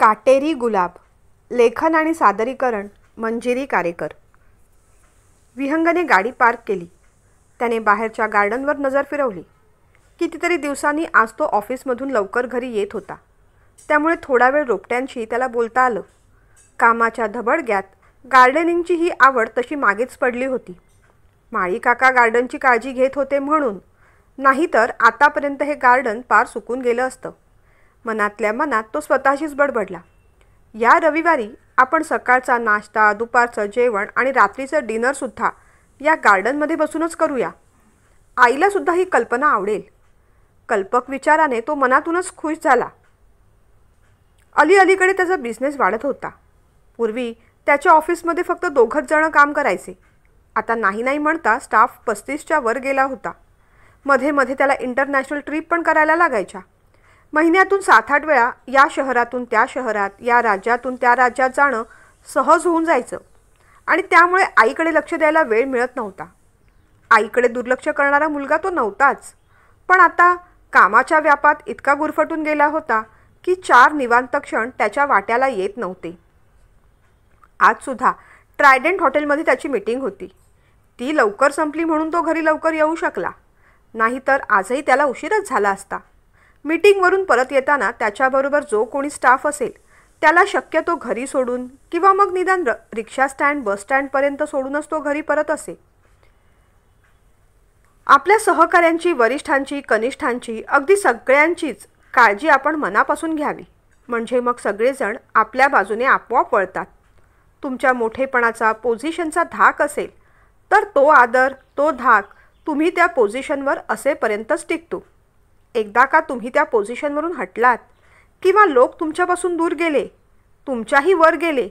काटेरी गुलाब. लेखन आणि सादरीकरण मंजिरी कारेकर. विहंगने गाडी पार्क केली. त्याने बाहेरच्या गार्डनवर नजर फिरवली. कितीतरी दिवसांनी आज तो ऑफिसमधून लवकर घरी येत होता. त्यामुळे थोडा वेळ रोपट्यांशी त्याला बोलता आलं. कामाच्या धबडग्यात गार्डनिंगची ही आवड तशी मागेच पडली होती. माळी काका गार्डनची काळजी घेत होते म्हणून, नाहीतर आतापर्यंत हे गार्डन पार सुकून गेलं असतं. मनातल्या मनात तो स्वतःशीच बडबडला. या रविवारी आपण सकाळचा नाश्ता, दुपारचं जेवण आणि रात्रीचं डिनरसुद्धा या गार्डनमध्ये बसूनच करूया. आईलासुद्धा ही कल्पना आवडेल. कल्पक विचाराने तो मनातूनच खुश झाला. अलीकडे त्याचा बिझनेस वाढत होता. पूर्वी त्याच्या ऑफिसमध्ये फक्त 2 जण काम करायचे. आता नाही म्हणता स्टाफ 35च्या वर गेला होता. मध्ये त्याला इंटरनॅशनल ट्रिप पण करायला लागायच्या. महिन्यातून 7-8 वेळा या शहरातून त्या शहरात, या राज्यातून त्या राज्यात जाणं सहज होऊन जायचं. आणि त्यामुळे आईकडे लक्ष द्यायला वेळ मिळत नव्हता. आईकडे दुर्लक्ष करणारा मुलगा तो नव्हताच, पण आता कामाच्या व्यापात इतका गुरफटून गेला होता की 4 निवांत क्षण त्याच्या वाट्याला येत नव्हते. आजसुद्धा ट्रायडंट हॉटेलमध्ये त्याची मीटिंग होती. ती लवकर संपली म्हणून तो घरी लवकर येऊ शकला, नाहीतर आजही त्याला उशीरच झाला असता. मीटिंगवरून परत येताना त्याच्याबरोबर जो कोणी स्टाफ असेल त्याला शक्यतो घरी सोडून किंवा मग निदान रिक्षा स्टँड, बस स्टँडपर्यंत सोडूनच तो घरी परत असे. आपल्या सहकाऱ्यांची, वरिष्ठांची, कनिष्ठांची, अगदी सगळ्यांचीच काळजी आपण मनापासून घ्यावी, म्हणजे मग सगळेजण आपल्या बाजूने आपोआप वळतात. तुमच्या मोठेपणाचा, पोझिशनचा धाक असेल तर तो आदर, तो धाक तुम्ही त्या पोझिशनवर असेपर्यंतच टिकतो. एकदा का तुम्ही त्या पोझिशनवरून हटलात किंवा लोक तुमच्यापासून दूर गेले, तुमच्याही वर गेले,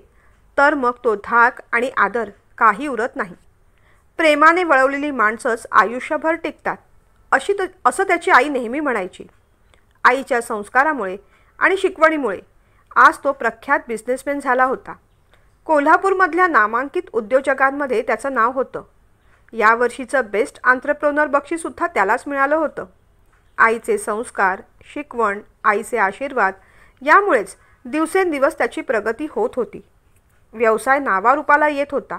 तर मग तो धाक आणि आदर काही उरत नाही. प्रेमाने वळवलेली माणसंच आयुष्यभर टिकतात, असं त्याची आई नेहमी म्हणायची. आईच्या संस्कारामुळे आणि शिकवणीमुळे आज तो प्रख्यात बिझनेसमॅन झाला होता. कोल्हापूरमधल्या नामांकित उद्योजकांमध्ये त्याचं नाव होतं. यावर्षीचं बेस्ट आंत्रप्रेन्योर बक्षीससुद्धा त्यालाच मिळालं होतं. आईचे संस्कार, शिकवण, आईचे आशीर्वाद यामुळेच दिवसेंदिवस त्याची प्रगती होत होती. व्यवसाय नावारूपाला येत होता.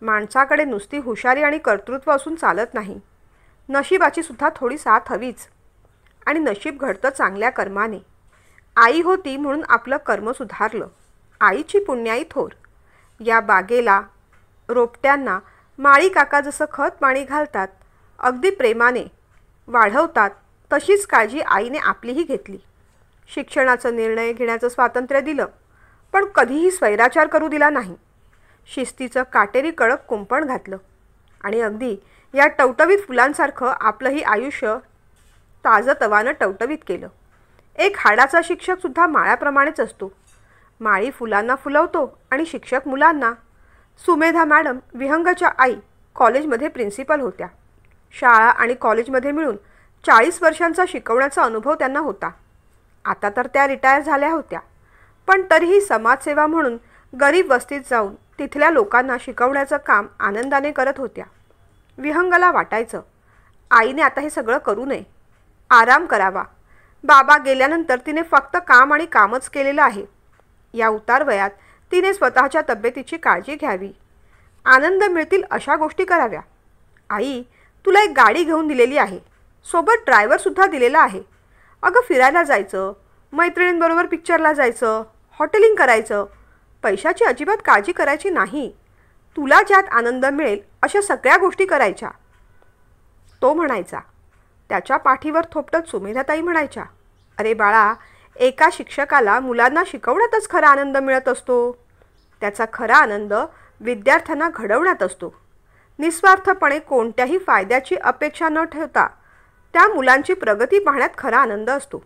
माणसाकडे नुसती हुशारी आणि कर्तृत्व असून चालत नाही, नशिबाची सुद्धा थोडी साथ हवीच. आणि नशीब घडतं चांगल्या कर्माने. आई होती म्हणून आपलं कर्म सुधारलं. आईची पुण्याई थोर. या बागेला, रोपट्यांना माळी काका जसं खत पाणी घालतात, अगदी प्रेमाने वाढवतात, तशीच काळजी आईने आपलीही घेतली. शिक्षणाचा निर्णय घेण्याचं स्वातंत्र्य दिलं, पण कधीही स्वैराचार करू दिला नाही. शिस्तीचं काटेरी कडक कुंपण घातलं आणि अगदी या टवटवीत फुलांसारखं आपलंही आयुष्य ताजतवानं टवटवीत केलं. एक हाडाचा शिक्षकसुद्धा माळ्याप्रमाणेच असतो. माळी फुलांना फुलवतो आणि शिक्षक मुलांना. सुमेधा मॅडम, विहंगच्या आई, कॉलेजमध्ये प्रिन्सिपल होत्या. शाळा आणि कॉलेजमध्ये मिळून 40 वर्षांचा शिकवण्याचा अनुभव त्यांना होता. आता तर त्या रिटायर झाल्या होत्या, पण तरीही समाजसेवा म्हणून गरीब वस्तीत जाऊन तिथल्या लोकांना शिकवण्याचं काम आनंदाने करत होत्या. विहंगला वाटायचं, आईने आता हे सगळं करू नये, आराम करावा. बाबा गेल्यानंतर तिने फक्त काम आणि कामच केलेलं आहे. या उतार वयात तिने स्वतःच्या तब्येतीची काळजी घ्यावी. आनंद मिळतील अशा गोष्टी कराव्या. आई, तुला एक गाडी घेऊन दिलेली आहे, सोबत ड्रायव्हरसुद्धा दिलेला आहे. अगं, फिरायला जायचं, मैत्रिणींबरोबर पिक्चरला जायचं, हॉटेलिंग करायचं. पैशाची अजिबात काळजी करायची नाही. तुला ज्यात आनंद मिळेल अशा सगळ्या गोष्टी करायच्या, तो म्हणायचा. त्याच्या पाठीवर थोपटत सुमेधाताई म्हणायच्या, अरे बाळा, एका शिक्षकाला मुलांना शिकवण्यातच खरा आनंद मिळत असतो. त्याचा खरा आनंद विद्यार्थ्यांना घडवण्यात असतो. निस्वार्थपणे कोणत्याही फायद्याची अपेक्षा न ठेवता त्या मुलांची प्रगती पाहण्यात खरा आनंद असतो.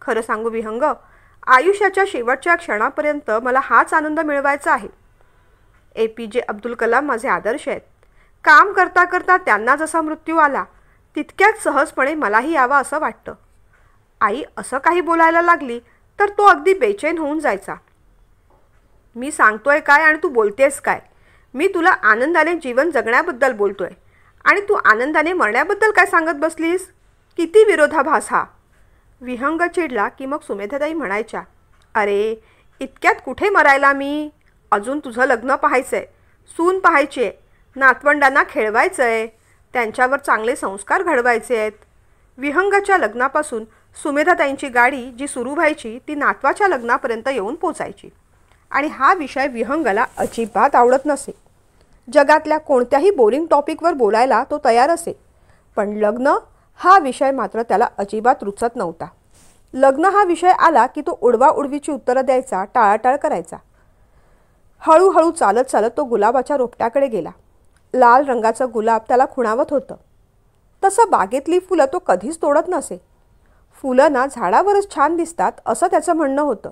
खरं सांगू विहंग, आयुष्याच्या शेवटच्या क्षणापर्यंत मला हाच आनंद मिळवायचा आहे. APJ अब्दुल कलाम माझे आदर्श आहेत. काम करता करता त्यांना जसा मृत्यू आला, तितक्याच सहजपणे मलाही यावा असं वाटतं. आई असं काही बोलायला लागली तर तो अगदी बेचैन होऊन जायचा. मी सांगतोय काय आणि तू बोलतेस काय? मी तुला आनंदाने जीवन जगण्याबद्दल बोलतोय आणि तू आनंदाने मरण्याबद्दल काय सांगत बसलीस? किती विरोधाभास हा. विहंग चिडला की मग सुमेधाताई म्हणायच्या, अरे इतक्यात कुठे मरायला मी? अजून तुझं लग्न पाहायचंय, सून पाहायची आहे, नातवंडांना खेळवायचं आहे, त्यांच्यावर चांगले संस्कार घडवायचे आहेत. विहंगाच्या लग्नापासून सुमेधाताईंची गाडी जी सुरू व्हायची ती नातवाच्या लग्नापर्यंत येऊन पोचायची. आणि हा विषय विहंगाला अजिबात आवडत नसे. जगातल्या कोणत्याही बोरिंग टॉपिकवर बोलायला तो तयार असे, पण लग्न हा विषय मात्र त्याला अजिबात रुचत नव्हता. लग्न हा विषय आला की तो उडवाउडवीची उत्तरं द्यायचा, टाळाटाळ करायचा. हळूहळू चालत चालत तो गुलाबाच्या रोपट्याकडे गेला. लाल रंगाचं गुलाब त्याला खुणावत होतं. तसं बागेतली फुलं तो कधीच तोडत नसे. फुलं ना झाडावरच छान दिसतात असं त्याचं म्हणणं होतं.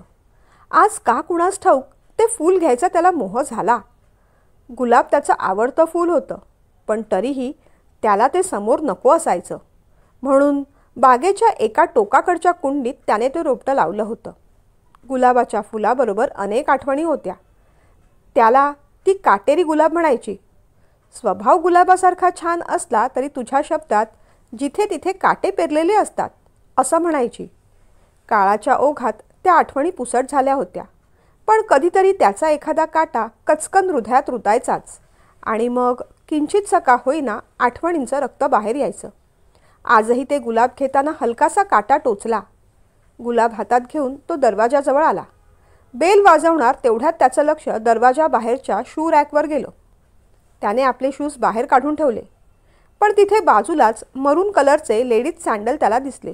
आज का कुणास ठाऊक ते फूल घ्यायचा त्याला मोह झाला. गुलाब त्याचं आवडतं फूल होतं, पण तरीही त्याला ते समोर नको असायचं. म्हणून बागेच्या एका टोकाकडच्या कुंडीत त्याने ते रोपटं लावलं होतं. गुलाबाच्या फुलाबरोबर अनेक आठवणी होत्या. त्याला ती काटेरी गुलाब म्हणायची. स्वभाव गुलाबासारखा छान असला तरी तुझ्या शब्दात जिथे तिथे काटे पेरलेले असतात असं म्हणायची. काळाच्या ओघात त्या आठवणी पुसट झाल्या होत्या, पण कधीतरी त्याचा एखादा काटा कचकन हृदयात रुतायचाच आणि मग किंचितसं का होईना आठवणींचं रक्त बाहेर यायचं. आजही ते गुलाब घेताना हलकासा काटा टोचला. गुलाब हातात घेऊन तो दरवाजाजवळ आला. बेल वाजवणार तेवढ्यात त्याचं लक्ष दरवाजाबाहेरच्या शू रॅकवर गेलं. त्याने आपले शूज बाहेर काढून ठेवले, पण तिथे बाजूलाच मरून कलरचे लेडीज सँडल त्याला दिसले.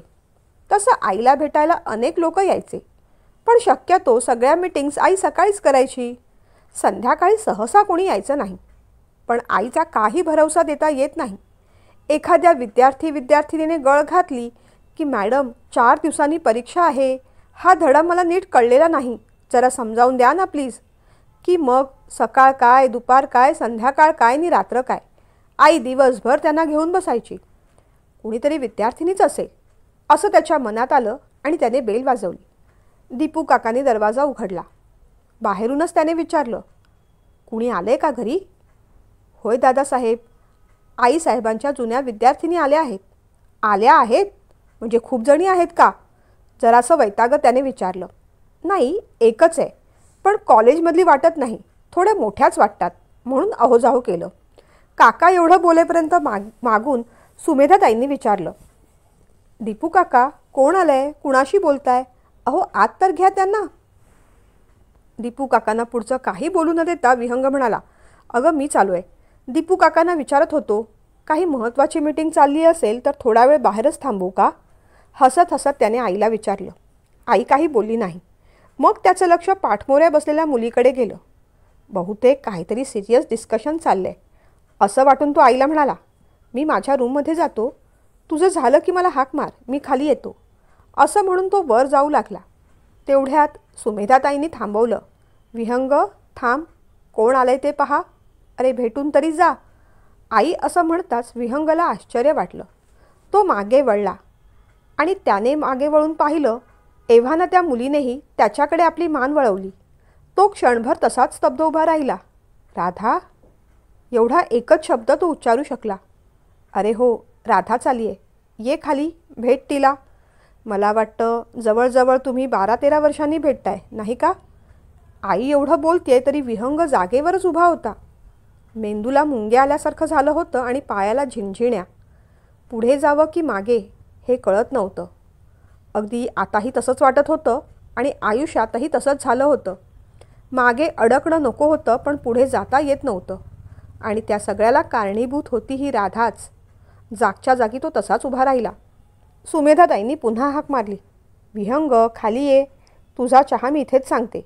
तसं आईला भेटायला अनेक लोक यायचे, पण शक्यतो सगळ्या मीटिंग्स आई सकाळीच करायची. संध्याकाळी सहसा कोणी यायचं नाही. पण आईचा काही भरवसा देता येत नाही. एखाद्या विद्यार्थिनीने गळ घातली की मॅडम 4 दिवसांनी परीक्षा आहे, हा धडा मला नीट कळलेला नाही, जरा समजावून द्या ना प्लीज. की मग सकाळ काय, दुपार काय, संध्याकाळ काय नि रात्र काय, आई दिवसभर त्यांना घेऊन बसायची. कुणीतरी विद्यार्थिनीच असेल असं त्याच्या मनात आलं आणि त्याने बेल वाजवली. दीपू काकाने दरवाजा उघडला. बाहेरूनच त्याने विचारलं, कुणी आले का घरी? होय दादासाहेब, आईसाहेबांच्या जुन्या विद्यार्थिनी आल्या आहेत. आल्या आहेत म्हणजे खूप जणी आहेत का? जरासं वैतागत त्याने विचारलं. नाही, एकच आहे, पण कॉलेजमधली वाटत नाही, थोड्या मोठ्याच वाटतात म्हणून अहोजाहो केलं. काका एवढं बोलेपर्यंत मागून सुमेधाताईंनी विचारलं, दीपू काका कोण आलंय, कुणाशी बोलताय? अहो आत तर घ्या त्यांना. दीपू काकांना पुढचं काही बोलू न देता विहंग म्हणाला, अगं मी चालू आहे. दीपू काकांना विचारत होतो, काही महत्त्वाची मीटिंग चालली असेल तर थोडा वेळ बाहेरच थांबू का? हसत हसत त्याने आईला विचारलं. आई काही बोलली नाही. मग त्याचं लक्ष पाठमोऱ्या बसलेल्या मुलीकडे गेलं. बहुतेक काहीतरी सिरियस डिस्कशन चाललं आहे असं वाटून तो आईला म्हणाला, मी माझ्या रूममध्ये जातो, तुझं झालं की मला हाक मार, मी खाली येतो. असं म्हणून तो वर जाऊ लागला. तेवढ्यात सुमेधाताईंनी थांबवलं. विहंग थांब, कोण आलंय ते पहा, अरे भेटून तरी जा. आई असं म्हणताच विहंगला आश्चर्य वाटलं. तो मागे वळला आणि त्याने मागे वळून पाहिलं. एव्हाना त्या मुलीनेही त्याच्याकडे आपली मान वळवली. तो क्षणभर तसाच स्तब्ध उभा राहिला. राधा, एवढा एकच शब्द तो उच्चारू शकला. अरे हो, राधाच आली आहे, ये खाली, भेट तिला. मला वाटतं जवळजवळ तुम्ही 12-13 वर्षांनी भेटताय नाही का? आई एवढं बोलतेय तरी विहंग जागेवरच उभा होता. मेंदूला मुंग्या आल्यासारखं झालं होतं आणि पायाला झिणझिण्या. पुढे जावं की मागे हे कळत नव्हतं. अगदी आताही तसंच वाटत होतं आणि आयुष्यातही तसंच झालं होतं. मागे अडकणं नको होतं, पण पुढे जाता येत नव्हतं. आणि त्या सगळ्याला कारणीभूत होती ही राधाच. जागच्या जागी तो तसाच उभा राहिला. सुमेधाताईंनी पुन्हा हाक मारली, विहंग खाली ये, तुझा चहा मी इथेच सांगते.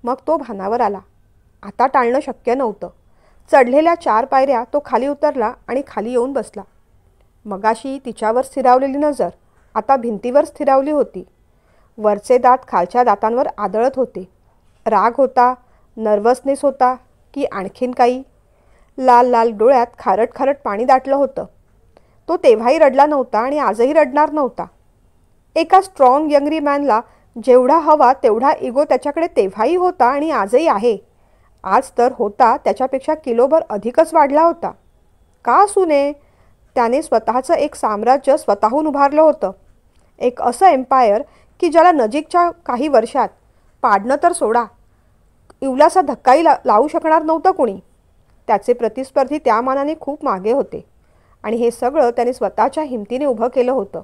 मग तो भानावर आला. आता टाळणं शक्य नव्हतं. चढलेल्या 4 पायऱ्या तो खाली उतरला आणि खाली येऊन बसला. मगाशी तिच्यावर स्थिरावलेली नजर आता भिंतीवर स्थिरावली होती. वरचे दात खालच्या दातांवर आदळत होते. राग होता, नर्वसनेस होता की आणखीन काही? लाल लाल डोळ्यात खारट खारट पाणी दाटलं होतं. तो तेव्हाही रडला नव्हता आणि आजही रडणार नव्हता. एका स्ट्रॉंग यंगरी मॅनला जेवढा हवा तेवढा इगो त्याच्याकडे तेव्हाही होता आणि आजही आहे. आज तर होता त्याच्यापेक्षा किलोभर अधिकच वाढला होता. का असू नये? त्याने स्वतःचं एक साम्राज्य स्वतःहून उभारलं होतं. एक असं एम्पायर की ज्याला नजीकच्या काही वर्षात पाडणं तर सोडा, इवलासा धक्काही लावू शकणार नव्हतं कोणी. त्याचे प्रतिस्पर्धी त्या मानाने खूप मागे होते आणि हे सगळं त्याने स्वतःच्या हिमतीने उभं केलं होतं.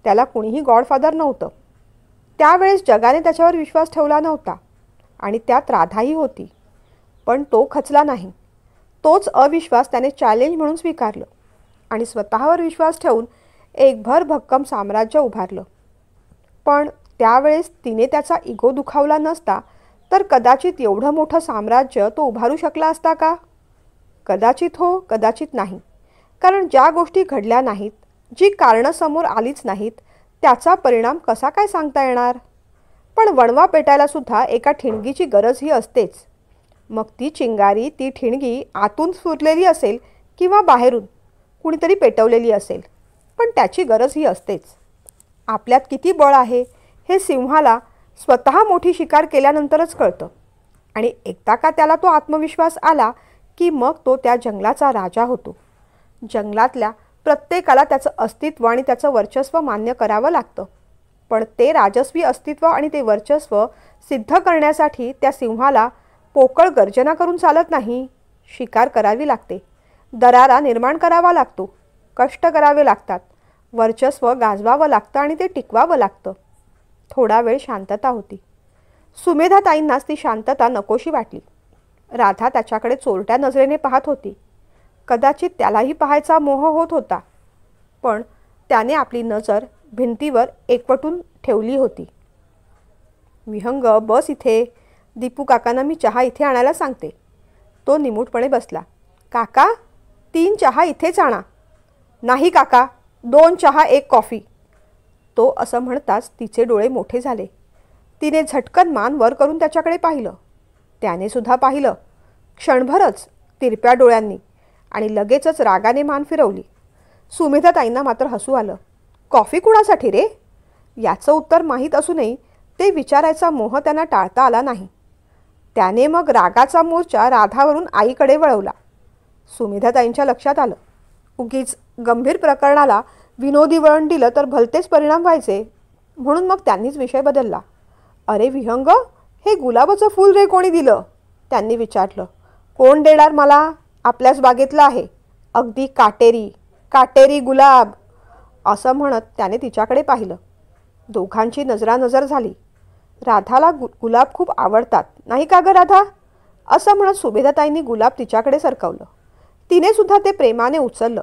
त्याला कुणीही गॉडफादर नव्हतं. त्यावेळेस जगाने त्याच्यावर विश्वास ठेवला नव्हता आणि त्यात राधाही होती. पण तो खचला नाही. तोच अविश्वास त्याने चॅलेंज म्हणून स्वीकारलं आणि स्वतःवर विश्वास ठेवून एक भरभक्कम साम्राज्य उभारलं. पण त्यावेळेस तिने त्याचा इगो दुखावला नसता तर कदाचित एवढं मोठं साम्राज्य तो उभारू शकला असता का? कदाचित हो, कदाचित नाही. कारण ज्या गोष्टी घडल्या नाहीत, जी कारणं समोर आलीच नाहीत, त्याचा परिणाम कसा काय सांगता येणार? पण वणवा पेटायला सुद्धा एका ठिणगीची गरज ही असतेच. मग ती चिंगारी, ती ठिणगी आतून सुरलेली असेल किंवा बाहेरून कुणीतरी पेटवलेली असेल, पण त्याची गरज ही असतेच. आपल्यात किती बळ आहे हे सिंहाला स्वतः मोठी शिकार केल्यानंतरच कळतं. आणि एकदा का त्याला तो आत्मविश्वास आला की मग तो त्या जंगलाचा राजा होतो. जंगलातल्या प्रत्येकाला त्याचं अस्तित्व आणि त्याचं वर्चस्व मान्य करावं लागतं. पण ते राजस्वी अस्तित्व आणि ते वर्चस्व सिद्ध करण्यासाठी त्या सिंहाला पोकळ गर्जना करून चालत नाही. शिकार करावी लागते, दरारा निर्माण करावा लागतो, कष्ट करावे लागतात, वर्चस्व गाजवावं लागतं आणि ते टिकवावं लागतं. थोडा वेळ शांतता होती. सुमेधाताईंनाच ती शांतता नकोशी वाटली. राधा त्याच्याकडे चोरट्या नजरेने पाहत होती. कदाचित त्यालाही पाहायचा मोह होत होता. पण त्याने आपली नजर भिंतीवर एकवटून ठेवली होती. विहंग, बस इथे. दीपू काकांना मी चहा इथे आणायला सांगते. तो निमूटपणे बसला. काका, 3 चहा इथेच आणा. नाही काका, 2 चहा 1 कॉफी. तो असं म्हणताच तिचे डोळे मोठे झाले. तिने झटकन मान वर करून त्याच्याकडे पाहिलं. त्याने सुद्धा पाहिलं, क्षणभरच तिरप्या डोळ्यांनी, आणि लगेचच रागाने मान फिरवली. सुमेधाताईंना मात्र हसू आलं. कॉफी कुणासाठी रे? याचं उत्तर माहीत असूनही ते विचारायचा मोह त्यांना टाळता आला नाही. त्याने मग रागाचा मोर्चा राधावरून आईकडे वळवला. सुमेधाताईंच्या लक्षात आलं, उगीच गंभीर प्रकरणाला विनोदी वळण दिलं तर भलतेच परिणाम व्हायचे. म्हणून मग त्यांनीच विषय बदलला. अरे विहंग, हे गुलाबाचं फूल रे कोणी दिलं? त्यांनी विचारलं. कोण देणार मला? आपल्याच बागेतलं आहे. अगदी काटेरी काटेरी गुलाब. असं म्हणत त्याने तिच्याकडे पाहिलं. दोघांची नजरानजर झाली. राधाला गुलाब खूप आवडतात नाही का गं राधा? असं म्हणत सुमेधाताईंनी गुलाब तिच्याकडे सरकवलं. तिने सुद्धा ते प्रेमाने उचललं.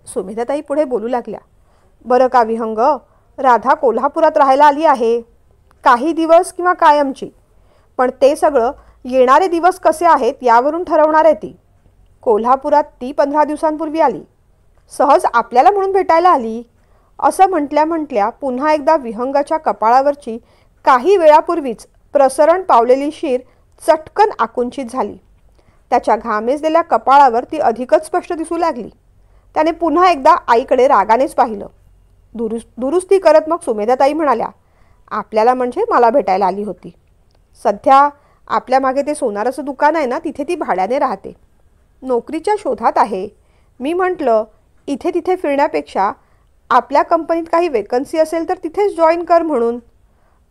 सुमेधाताई पुढे बोलू लागल्या. बरं का विहंग, राधा कोल्हापुरात राहायला आली आहे. काही दिवस किंवा कायमची. पण ते सगळं येणारे दिवस कसे आहेत यावरून ठरवणार आहे ती. कोल्हापुरात ती 15 दिवसांपूर्वी आली. सहज आपल्याला म्हणून भेटायला आली. असं म्हटल्या म्हटल्या पुन्हा एकदा विहंगाच्या कपाळावरची काही वेळापूर्वीच प्रसरण पावलेली शीर चटकन आकुंचित झाली. त्याच्या घामेजलेल्या कपाळावर ती अधिकच स्पष्ट दिसू लागली. त्याने पुन्हा एकदा आईकडे रागानेच पाहिलं. दुरुस्ती करत मग सुमेधाताई म्हणाल्या, आपल्याला म्हणजे मला भेटायला आली होती. सध्या आपल्या मागे ते सोनाराचं दुकान आहे ना, तिथे ती भाड्याने राहते. नोकरीच्या शोधात आहे. मी म्हटलं, इथे तिथे फिरण्यापेक्षा आपल्या कंपनीत काही वेकन्सी असेल तर तिथेच जॉईन कर म्हणून.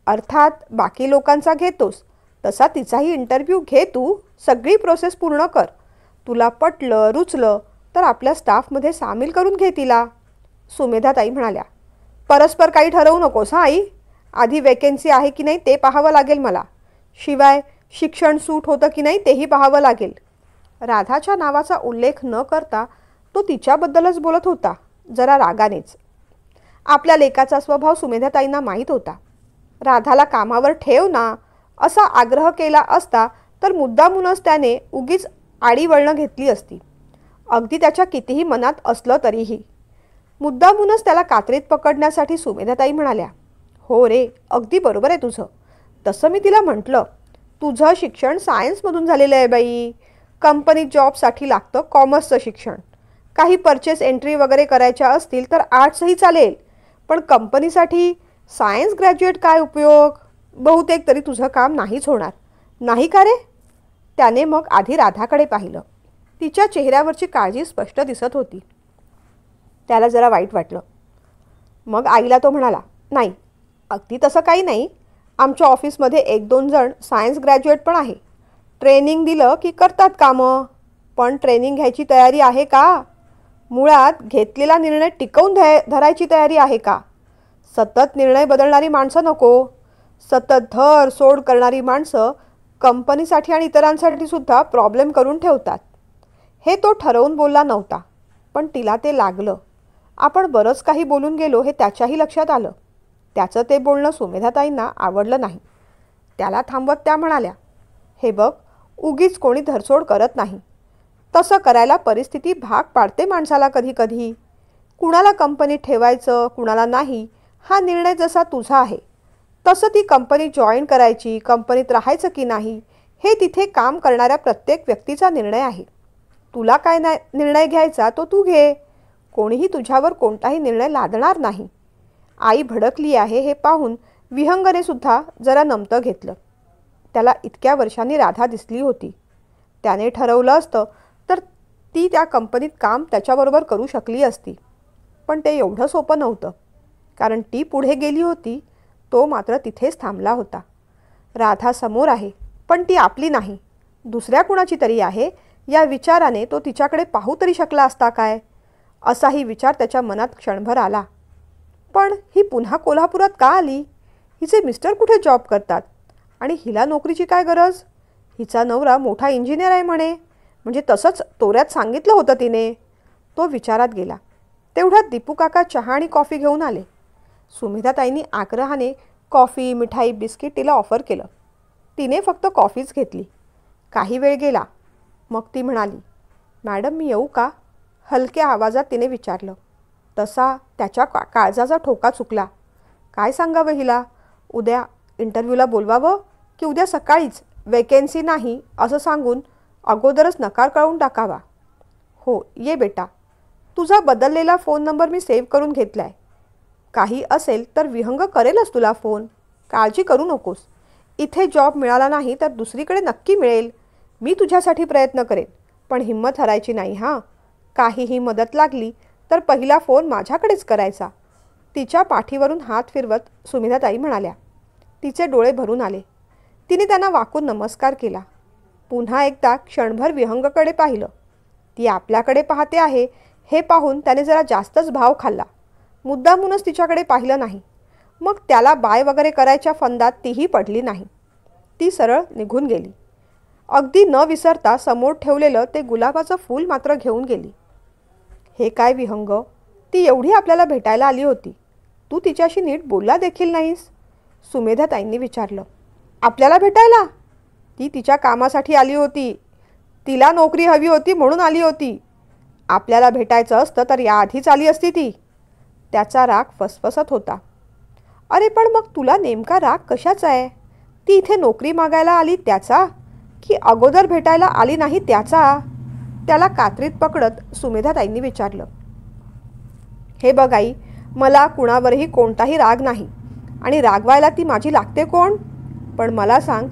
अर्थात बाकी लोकांचा घेतोस तसा तिचाही इंटरव्ह्यू घे. तू सगळी प्रोसेस पूर्ण कर. तुला पटलं रुचलं तर आपल्या स्टाफमध्ये सामील करून घे तिला. सुमेधाताई म्हणाल्या. परस्पर काही ठरवू नकोस हां आई. आधी वेकन्सी आहे की नाही ते पाहावं लागेल मला. शिवाय शिक्षण सूट होतं की नाही तेही पाहावं लागेल. राधाच्या नावाचा उल्लेख न करता तो तिच्याबद्दलच बोलत होता, जरा रागानेच. आपल्या लेकाचा स्वभाव सुमेधाताईंना माहीत होता. राधाला कामावर ठेव ना असा आग्रह केला असता तर मुद्दामूनच त्याने उगीच आडीवळणं घेतली असती. अगदी त्याच्या कितीही मनात असलं तरीही. मुद्दामूनच त्याला कात्रीत पकडण्यासाठी सुमेधाताई म्हणाल्या, हो रे, अगदी बरोबर आहे तुझं. तसं मी तिला म्हटलं, तुझं शिक्षण सायन्समधून झालेलं आहे बाई. कंपनीत जॉबसाठी लागतं कॉमर्सचं शिक्षण. काही परचेस एंट्री वगैरे करायच्या असतील तर आर्ट्सही चालेल. पण कंपनीसाठी सायन्स ग्रॅज्युएट काय उपयोग? बहुतेक तरी तुझं काम नाहीच होणार. नाही का रे? त्याने मग आधी राधाकडे पाहिलं. तिच्या चेहऱ्यावरची काळजी स्पष्ट दिसत होती. त्याला जरा वाईट वाटलं. मग आईला तो म्हणाला, नाही, अगदी तसं काही नाही. आमच्या ऑफिसमध्ये 1-2 जण सायन्स ग्रॅज्युएट पण आहे. ट्रेनिंग दिलं की करतात कामं, पण ट्रेनिंग घ्यायची तयारी आहे का? मुळात घेतलेला निर्णय टिकवून धरायची तयारी आहे का? सतत निर्णय बदलणारी माणसं नको. सतत धर सोड करणारी माणसं कंपनीसाठी आणि इतरांसाठी सुद्धा प्रॉब्लेम करून ठेवतात. हे तो ठरवून बोलला नव्हता, पण तिला ते लागलं. आपण बरंच काही बोलून गेलो हे त्याच्याही लक्षात आलं. त्याचं ते बोलणं सुमेधाताईंना आवडलं नाही. त्याला थांबवत त्या म्हणाल्या, हे बघ, उगीच कोणी धरसोड करत नाही. तसं करायला परिस्थिती भाग पाडते माणसाला कधी कधी. कुणाला कंपनीत ठेवायचं कुणाला नाही हा निर्णय जसा तुझा आहे, तसं ती कंपनी जॉईन करायची, कंपनीत राहायचं की नाही हे तिथे काम करणाऱ्या प्रत्येक व्यक्तीचा निर्णय आहे. तुला काय निर्णय घ्यायचा तो तू घे. कोणीही तुझ्यावर कोणताही निर्णय लादणार नाही. आई भडकली आहे हे पाहून विहंगने सुद्धा जरा नमतं घेतलं. त्याला इतक्या वर्षांनी राधा दिसली होती. त्याने ठरवलं असतं तर ती त्या कंपनीत काम त्याच्याबरोबर करू शकली असती. पण ते एवढं सोपं नव्हतं, कारण ती पुढे गेली होती, तो मात्र तिथेच थांबला होता. राधा समोर आहे, पण ती आपली नाही, दुसऱ्या कुणाची तरी आहे या विचाराने तो तिच्याकडे पाहू तरी शकला असता काय, असाही विचार त्याच्या मनात क्षणभर आला. पण ही पुन्हा कोल्हापुरात का आली? हिचे मिस्टर कुठे जॉब करतात आणि हिला नोकरीची काय गरज? हिचा नवरा मोठा इंजिनियर आहे म्हणे, म्हणजे तसंच तोऱ्यात सांगितलं होतं तिने. तो विचारात गेला. तेवढ्यात दीपू काका चहा आणि कॉफी घेऊन आले. सुमेधाताईंनी आग्रहाने कॉफी, मिठाई, बिस्किट तिला ऑफर केलं. तिने फक्त कॉफीच घेतली. काही वेळ गेला. मग ती म्हणाली, मॅडम मी येऊ का? हलक्या आवाजात तिने विचारलं. तसा त्याच्या काळजाचा ठोका चुकला. काय सांगावं हिला? उद्या इंटरव्ह्यूला बोलवावं की उद्या सकाळीच वेकेन्सी नाही असं सांगून अगोदरच नकार कळवून टाकावा? हो ये बेटा, तुझा बदललेला फोन नंबर मी सेव्ह करून घेतला आहे. काही असेल तर विहंग करेलच तुला फोन. काळजी करू नकोस. इथे जॉब मिळाला नाही तर दुसरीकडे नक्की मिळेल. मी तुझ्यासाठी प्रयत्न करेन, पण हिंमत हरायची नाही हां. काहीही मदत लागली तर पहिला फोन माझ्याकडेच करायचा. तिच्या पाठीवरून हात फिरवत सुमेधाताई म्हणाल्या. तिचे डोळे भरून आले. तिने त्यांना वाकून नमस्कार केला. पुन्हा एकदा क्षणभर विहंगकडे पाहिलं. ती आपल्याकडे पाहते आहे हे पाहून त्याने जरा जास्तच भाव खाल्ला. मुद्दामूनच तिच्याकडे पाहिलं नाही. मग त्याला बाय वगैरे करायच्या फंदात तीही पडली नाही. ती सरळ निघून गेली. अगदी न विसरता समोर ठेवलेलं ते गुलाबाचं फूल मात्र घेऊन गेली. हे काय विहंग, ती एवढी आपल्याला भेटायला आली होती, तू तिच्याशी नीट बोलला देखील नाहीस? सुमेधाताईंनी विचारलं. आपल्याला भेटायला? ती तिच्या कामासाठी आली होती. तिला नोकरी हवी होती म्हणून आली होती. आपल्याला भेटायचं असतं तर याआधीच आली असती ती. त्याचा राग फसफसत होता. अरे पण मग तुला नेमका राग कशाचा आहे? ती इथे नोकरी मागायला आली त्याचा की अगोदर भेटायला आली नाही त्याचा? त्याला कात्रीत पकडत सुमेधाताईंनी विचारलं. हे बघ आई, मला कुणावरही कोणताही राग नाही आणि रागवायला ती माझी लागते कोण? पण मला सांग,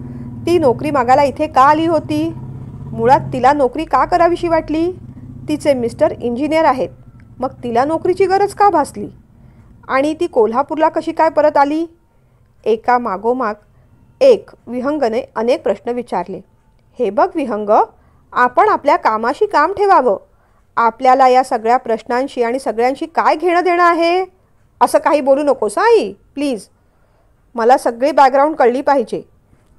ती नोकरी मागायला इथे का आली होती? मुळात तिला नोकरी का करावीशी वाटली? तिचे मिस्टर इंजिनियर आहेत, मग तिला नोकरीची गरज का भासली? आणि ती कोल्हापूरला कशी काय परत आली? एका मागोमाग एक विहंगने अनेक प्रश्न विचारले. हे बघ विहंग, आपण आपल्या कामाशी काम ठेवावं. आपल्याला या सगळ्या प्रश्नांशी आणि सगळ्यांशी काय घेणं देणं आहे? असं काही बोलू नकोस आई, प्लीज. मला सगळी बॅकग्राऊंड कळली पाहिजे,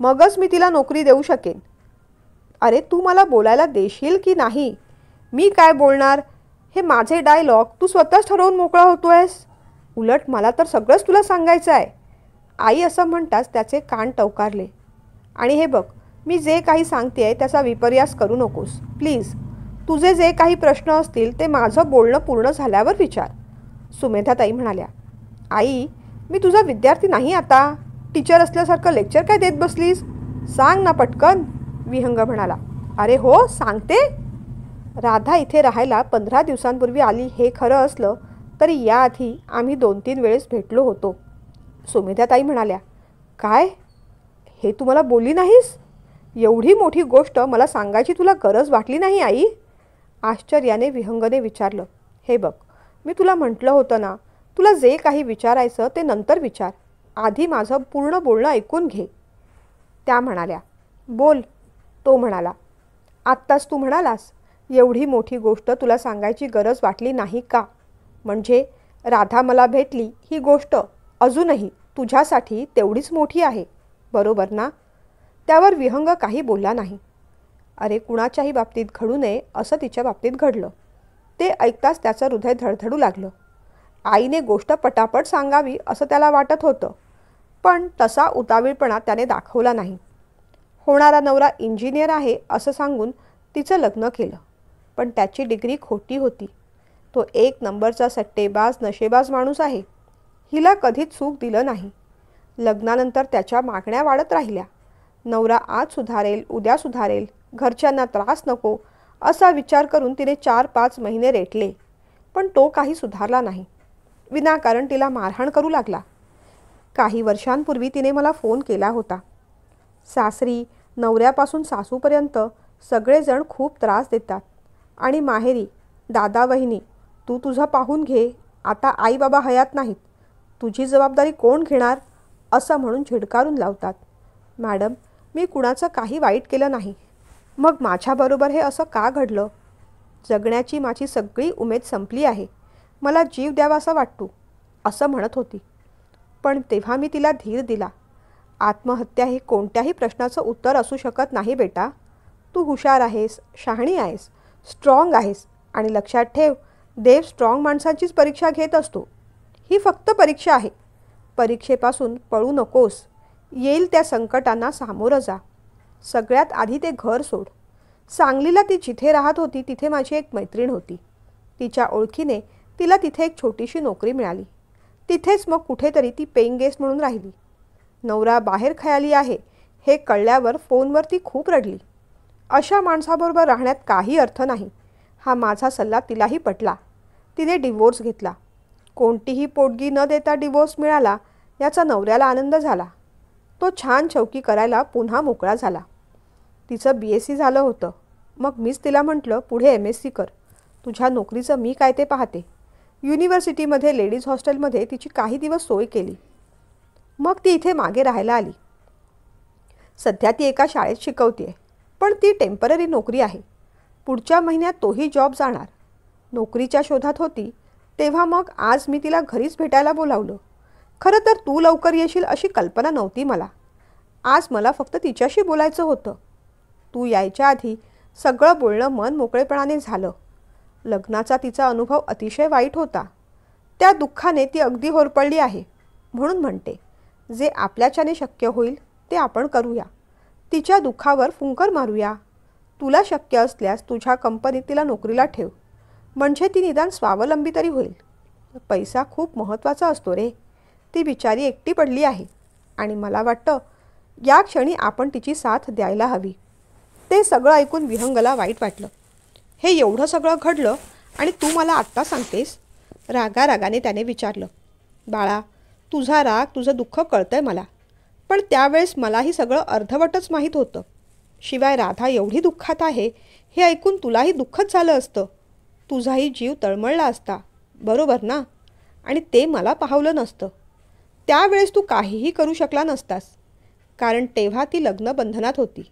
मगच मी तिला नोकरी देऊ शकेन. अरे तू मला बोलायला देशील की नाही? मी काय बोलणार? हे माझे डायलॉग तू स्वतःच ठरवून मोकळा होतोयस. उलट मला तर सगळंच तुला सांगायचं आहे. आई असं म्हणताच त्याचे कान टवकारले. आणि हे बघ, मी जे काही सांगते त्याचा विपर्यास करू नकोस प्लीज. तुझे जे काही प्रश्न असतील ते माझं बोलणं पूर्ण झाल्यावर विचार. सुमेधाताई म्हणाल्या. आई, मी तुझा विद्यार्थी नाही आता. टीचर असल्यासारखं लेक्चर काय देत बसलीस? सांग ना पटकन, विहंग म्हणाला. अरे हो सांगते. राधा इथे राहायला 15 दिवसांपूर्वी आली हे खरं असलं तरी याआधी आम्ही 2-3 वेळेस भेटलो होतो. सुमेधाताई म्हणाल्या. काय? हे तू मला बोलली नाहीस? एवढी मोठी गोष्ट मला सांगायची तुला गरज वाटली नाही आई? आश्चर्याने विहंगने विचारलं. हे बघ, मी तुला म्हटलं होतं ना, तुला जे काही विचारायचं ते नंतर विचार. आधी माझं पूर्ण बोलणं ऐकून घे. त्या म्हणाल्या. बोल. तो म्हणाला. आत्ताच तू म्हणालास, एवढी मोठी गोष्ट तुला सांगायची गरज वाटली नाही का? म्हणजे राधा मला भेटली ही गोष्ट अजूनही तुझ्यासाठी तेवढीच मोठी आहे, बरोबर ना? त्यावर विहंग काही बोलला नाही. अरे, कुणाच्याही बाबतीत घडू नये असं तिच्या बाबतीत घडलं. ते ऐकताच त्याचं हृदय धडधडू लागलं. आईने गोष्ट पटापट सांगावी असं त्याला वाटत होतं, पण तसा उतावीळपणा त्याने दाखवला नाही. होणारा नवरा इंजिनियर आहे असं सांगून तिचं लग्न केलं, पण त्याची डिग्री खोटी होती. तो एक नंबरचा सट्टेबाज नशेबाज माणूस आहे. हिला कधीच सुख दिलं नाही. लग्नानंतर त्याच्या मागण्या वाढत राहिल्या. नवरा आज सुधारेल, उद्या सुधारेल, घरच्यांना त्रास नको असा विचार करून तिने 4-5 महिने रेटले, पण तो काही सुधारला नाही. विनाकारण तिला मारहाण करू लागला. काही वर्षांपूर्वी तिने मला फोन केला होता. सासरी, नवऱ्यापासून सासूपर्यंत सगळेजण खूप त्रास देतात आणि माहेरी, दादा वहिनी, तू तुझं पाहून घे, आता आई बाबा हयात नाहीत, तुझी जबाबदारी कोण घेणार असं म्हणून झिडकारून लावतात. मॅडम, मी कुणाचं काही वाईट केलं नाही. मग माझ्याबरोबर हे असं का घडलं? जगण्याची माझी सगळी उमेद संपली आहे. मला जीव द्यावासा वाटतो असं म्हणत होती. पण तेव्हा मी तिला धीर दिला. आत्महत्या हे कोणत्याही प्रश्नाचं उत्तर असू शकत नाही बेटा. तू हुशार आहेस, शहाणी आहेस, स्ट्रॉंग आहेस आणि लक्षात ठेव, देव स्ट्रॉंग माणसांचीच परीक्षा घेत असतो. ही फक्त परीक्षा आहे. परीक्षेपासून पळू नकोस. येईल त्या संकटांना सामोरं जा. सगळ्यात आधी ते घर सोड. सांगलीला ती जिथे राहत होती तिथे माझी एक मैत्रीण होती. तिच्या ओळखीने तिला तिथे एक छोटीशी नोकरी मिळाली. तिथेच मग कुठेतरी ती पेइंग गेस्ट म्हणून राहिली. नवरा बाहेर खयाली आहे हे कळल्यावर फोनवर ती खूप रडली. अशा माणसाबरोबर राहण्यात काही अर्थ नाही हा माझा सल्ला तिलाही पटला. तिने डिवोर्स घेतला. कोणतीही पोटगी न देता डिवोर्स मिळाला याचा नवऱ्याला आनंद झाला. तो छान चौकी करायला पुन्हा मोकळा झाला. तिचं BSc झालं होतं. मग मीच तिला म्हटलं, पुढे MSc कर. तुझ्या नोकरीचं मी काय ते पाहते. युनिव्हर्सिटीमध्ये लेडीज हॉस्टेलमध्ये तिची काही दिवस सोय केली. मग ती इथे मागे राहायला आली. सध्या ती एका शाळेत शिकवते, पण ती टेम्पररी नोकरी आहे. पुढच्या महिन्यात तोही जॉब जाणार. नोकरीच्या शोधात होती तेव्हा मग आज मी तिला घरीच भेटायला बोलावलं. खरं तर तू लवकर येशील अशी कल्पना नव्हती मला. आज मला फक्त तिच्याशी बोलायचं होतं. तू यायच्या आधी सगळं बोलणं मन मोकळेपणाने झालं. लग्नाचा तिचा अनुभव अतिशय वाईट होता. त्या दुःखाने ती अगदी होरपळली आहे. म्हणून म्हणते, जे आपल्याच्याने शक्य होईल ते आपण करूया. तिच्या दुःखावर फुंकर मारूया. तुला शक्य असल्यास तुझ्या कंपनीत तिला नोकरीला ठेव. म्हणजे ती निदान स्वावलंबी तरी होईल. पैसा खूप महत्त्वाचा असतो रे. ती बिचारी एकटी पडली आहे आणि मला वाटतं या क्षणी आपण तिची साथ द्यायला हवी. ते सगळं ऐकून विहंगला वाईट वाटलं. हे एवढं सगळं घडलं आणि तू मला आत्ता सांगतेस? रागारागाने त्याने विचारलं. बाळा, तुझा राग, तुझं दुःख कळतंय मला, पण त्यावेळेस मलाही सगळं अर्धवटच माहीत होतं. शिवाय राधा एवढी दुःखात आहे हे ऐकून तुलाही दुःखच झालं असतं. तुझाही जीव तळमळला असता, बरोबर ना? आणि ते मला पाहवलं नसतं. त्यावेळेस तू काहीही करू शकला नसतास, कारण तेव्हा ती लग्न बंधनात होती.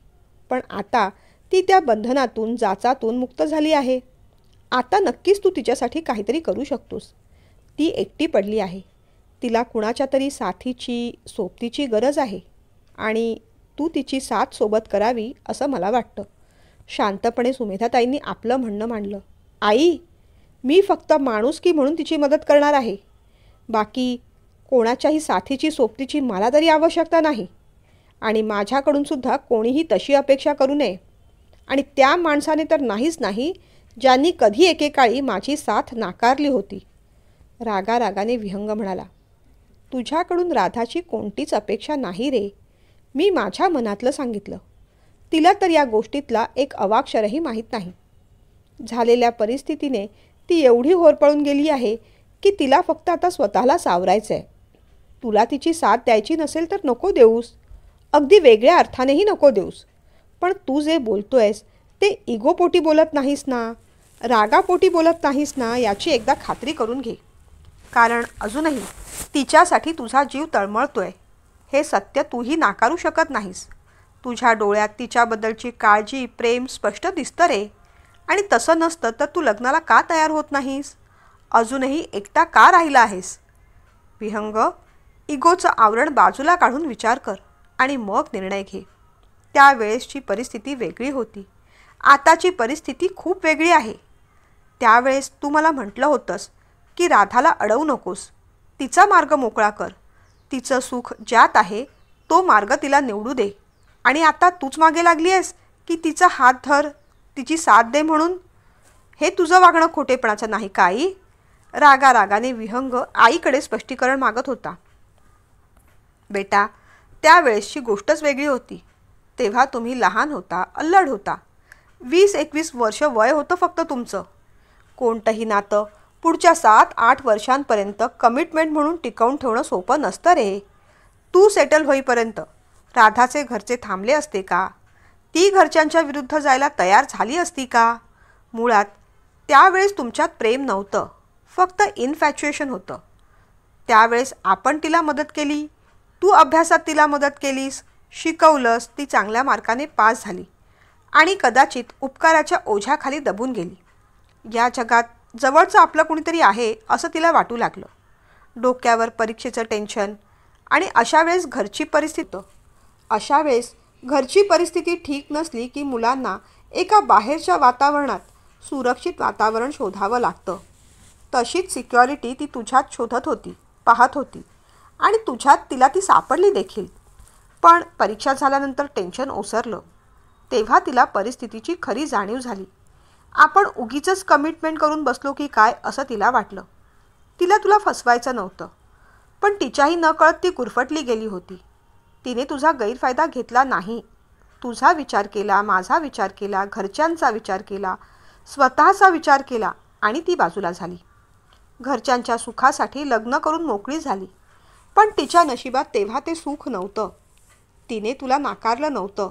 पण आता ती त्या बंधनातून, जाचातून मुक्त झाली आहे. आता नक्कीच तू तिच्यासाठी काहीतरी करू शकतोस. ती एकटी पडली आहे. तिला कुणाच्या तरी साथीची, सोबतीची गरज आहे आणि तू तिची साथ सोबत करावी असं मला वाटतं. शांतपणे सुमेधाताईंनी आपलं म्हणणं मांडलं. आई, मी फक्त माणुसकी म्हणून तिची मदत करणार आहे. बाकी कोणाच्याही साथीची, सोबतीची मला तरी आवश्यकता नाही आणि माझ्याकडून सुद्धा कोणीही तशी अपेक्षा करू नये. आणि त्या माणसाने तर नाहीच नाही ज्यांनी कधी एकेकाळी माझी साथ नाकारली होती. रागारागाने विहंग म्हणाला. तुझ्याकडून राधाची कोणतीच अपेक्षा नाही रे. मी माझ्या मनातलं सांगितलं. तिला तर या गोष्टीतला एक अवाक्षरही माहीत नाही. झालेल्या परिस्थितीने ती एवढी होरपळून गेली आहे की तिला फक्त आता स्वतःला सावरायचं आहे. तुला तिची साथ द्यायची नसेल तर नको देऊस. अगदी वेगळ्या अर्थानेही नको देऊस. पण तू जे बोलतोयस ते इगोपोटी बोलत नाहीस ना, रागापोटी बोलत नाहीस ना, याची एकदा खात्री करून घे. कारण अजूनही तिच्यासाठी तुझा जीव तळमळतोय हे सत्य तूही नाकारू शकत नाहीस. तुझ्या डोळ्यात तिच्याबद्दलची काळजी, प्रेम स्पष्ट दिसतं रे. आणि तसं नसतं तर तू लग्नाला का तयार होत नाहीस? अजूनही एकटा का राहिला आहेस? विहंग, इगोचं आवरण बाजूला काढून विचार कर आणि मग निर्णय घे. त्यावेळेसची परिस्थिती वेगळी होती. आताची परिस्थिती खूप वेगळी आहे. त्यावेळेस तू मला म्हटलं होतंस की राधाला अडवू नकोस, तिचा मार्ग मोकळा कर, तिचं सुख ज्यात आहे तो मार्ग तिला निवडू दे. आणि आता तूच मागे लागली आहेस की तिचा हात धर, तिची साथ दे म्हणून. हे तुझं वागणं खोटेपणाचं नाही का आई? रागारागाने विहंग आईकडे स्पष्टीकरण मागत होता. बेटा, त्यावेळेसची गोष्टच वेगळी होती. तेव्हा तुम्ही लहान होता, अल्लड होता. 20-21 वर्ष वय होतं फक्त तुमचं. कोणतंही नातं पुढच्या 7-8 वर्षांपर्यंत कमिटमेंट म्हणून टिकवून ठेवणं सोपं नसतं रे. तू सेटल होईपर्यंत राधाचे घरचे थांबले असते का? ती घरच्यांच्या विरुद्ध जायला तयार झाली असती का? मुळात त्यावेळेस तुमच्यात प्रेम नव्हतं, फक्त इन्फॅच्युएशन होतं. त्यावेळेस आपण तिला मदत केली, तू अभ्यासात तिला मदत केलीस, शिकवलंस, ती चांगल्या मार्काने पास झाली आणि कदाचित उपकाराच्या ओझ्याखाली दबून गेली. या जगात जवळचं आपलं कुणीतरी आहे असं तिला वाटू लागलं. डोक्यावर परीक्षेचं टेन्शन आणि अशा वेळेस घरची परिस्थिती ठीक नसली की मुलांना एका बाहेरच्या वातावरणात सुरक्षित वातावरण शोधावं लागतं. तशीच सिक्युरिटी ती तुझ्यात शोधत होती, पाहत होती आणि तुझ्यात तिला ती सापडली देखील. पण परीक्षा झाल्यानंतर टेन्शन ओसरलं. तेव्हा तिला परिस्थितीची खरी जाणीव झाली. आपण उगीचच कमिटमेंट करून बसलो की काय असं तिला वाटलं. तिला तुला फसवायचं नव्हतं, पण तिच्याही नकळत ती गुरफटली गेली होती. तिने तुझा गैरफायदा घेतला नाही. तुझा विचार केला, माझा विचार केला, घरच्यांचा विचार केला, स्वतःचा विचार केला आणि ती बाजूला झाली. घरच्यांच्या सुखासाठी लग्न करून मोकळी झाली. पण तिच्या नशिबात तेव्हा ते सुख नव्हतं. तिने तुला नाकारलं नव्हतं.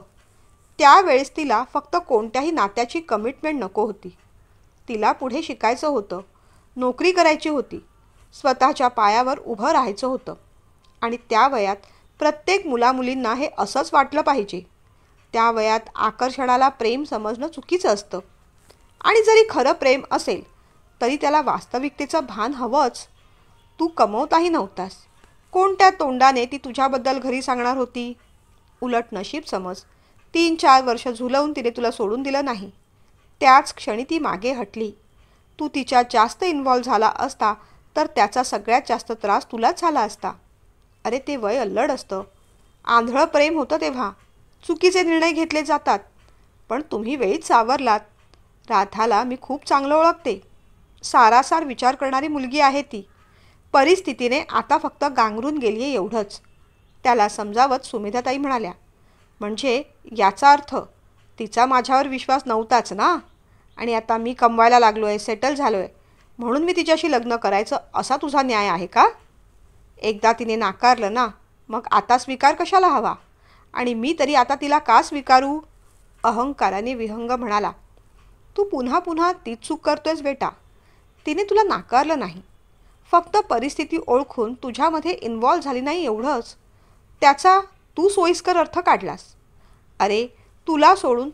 त्यावेळेस तिला फक्त कोणत्याही नात्याची कमिटमेंट नको होती. तिला पुढे शिकायचं होतं, नोकरी करायची होती, स्वतःच्या पायावर उभं राहायचं होतं. आणि त्या वयात प्रत्येक मुलामुलींना हे असंच वाटलं पाहिजे. त्या वयात आकर्षणाला प्रेम समजणं चुकीचं असतं. आणि जरी खरं प्रेम असेल तरी त्याला वास्तविकतेचं भान हवंच. तू कमवताही नव्हतास. कोणत्या तोंडाने ती तुझ्याबद्दल घरी सांगणार होती? उलट नशीब समज, 3-4 वर्ष झुलवून तिने तुला सोडून दिलं नाही. त्याच क्षणी ती मागे हटली. तू तिच्यात जास्त इन्व्हॉल्व झाला असता तर त्याचा सगळ्यात जास्त त्रास तुलाच झाला असता. अरे ते वय अल्लड असतं. आंधळं प्रेम होतं तेव्हा. चुकीचे निर्णय घेतले जातात. पण तुम्ही वेळीच सावरलात. राधाला मी खूप चांगलं ओळखते. सारासार विचार करणारी मुलगी आहे ती. परिस्थितीने आता फक्त गांगरून गेली आहे एवढंच. त्याला समजावत सुमेधाताई म्हणाल्या. म्हणजे याचा अर्थ तिचा माझ्यावर विश्वास नव्हताच ना? आणि आता मी कमवायला लागलो आहे, सेटल झालो आहे, म्हणून मी तिच्याशी लग्न करायचं असा तुझा न्याय आहे का? एकदा तिने नाकारलं ना, मग आता स्वीकार कशाला हवा? आणि मी तरी आता तिला का स्वीकारू? अहंकाराने विहंग म्हणाला. तू पुन्हा पुन्हा तीच चूक करतोयस बेटा. तिने तुला नाकारलं नाही, फक्त परिस्थिती ओळखून तुझ्यामध्ये इन्व्हॉल्व झाली नाही एवढंच. त्याचा तू सोयीस्कर अर्थ काढलास. अरे तुला सोडून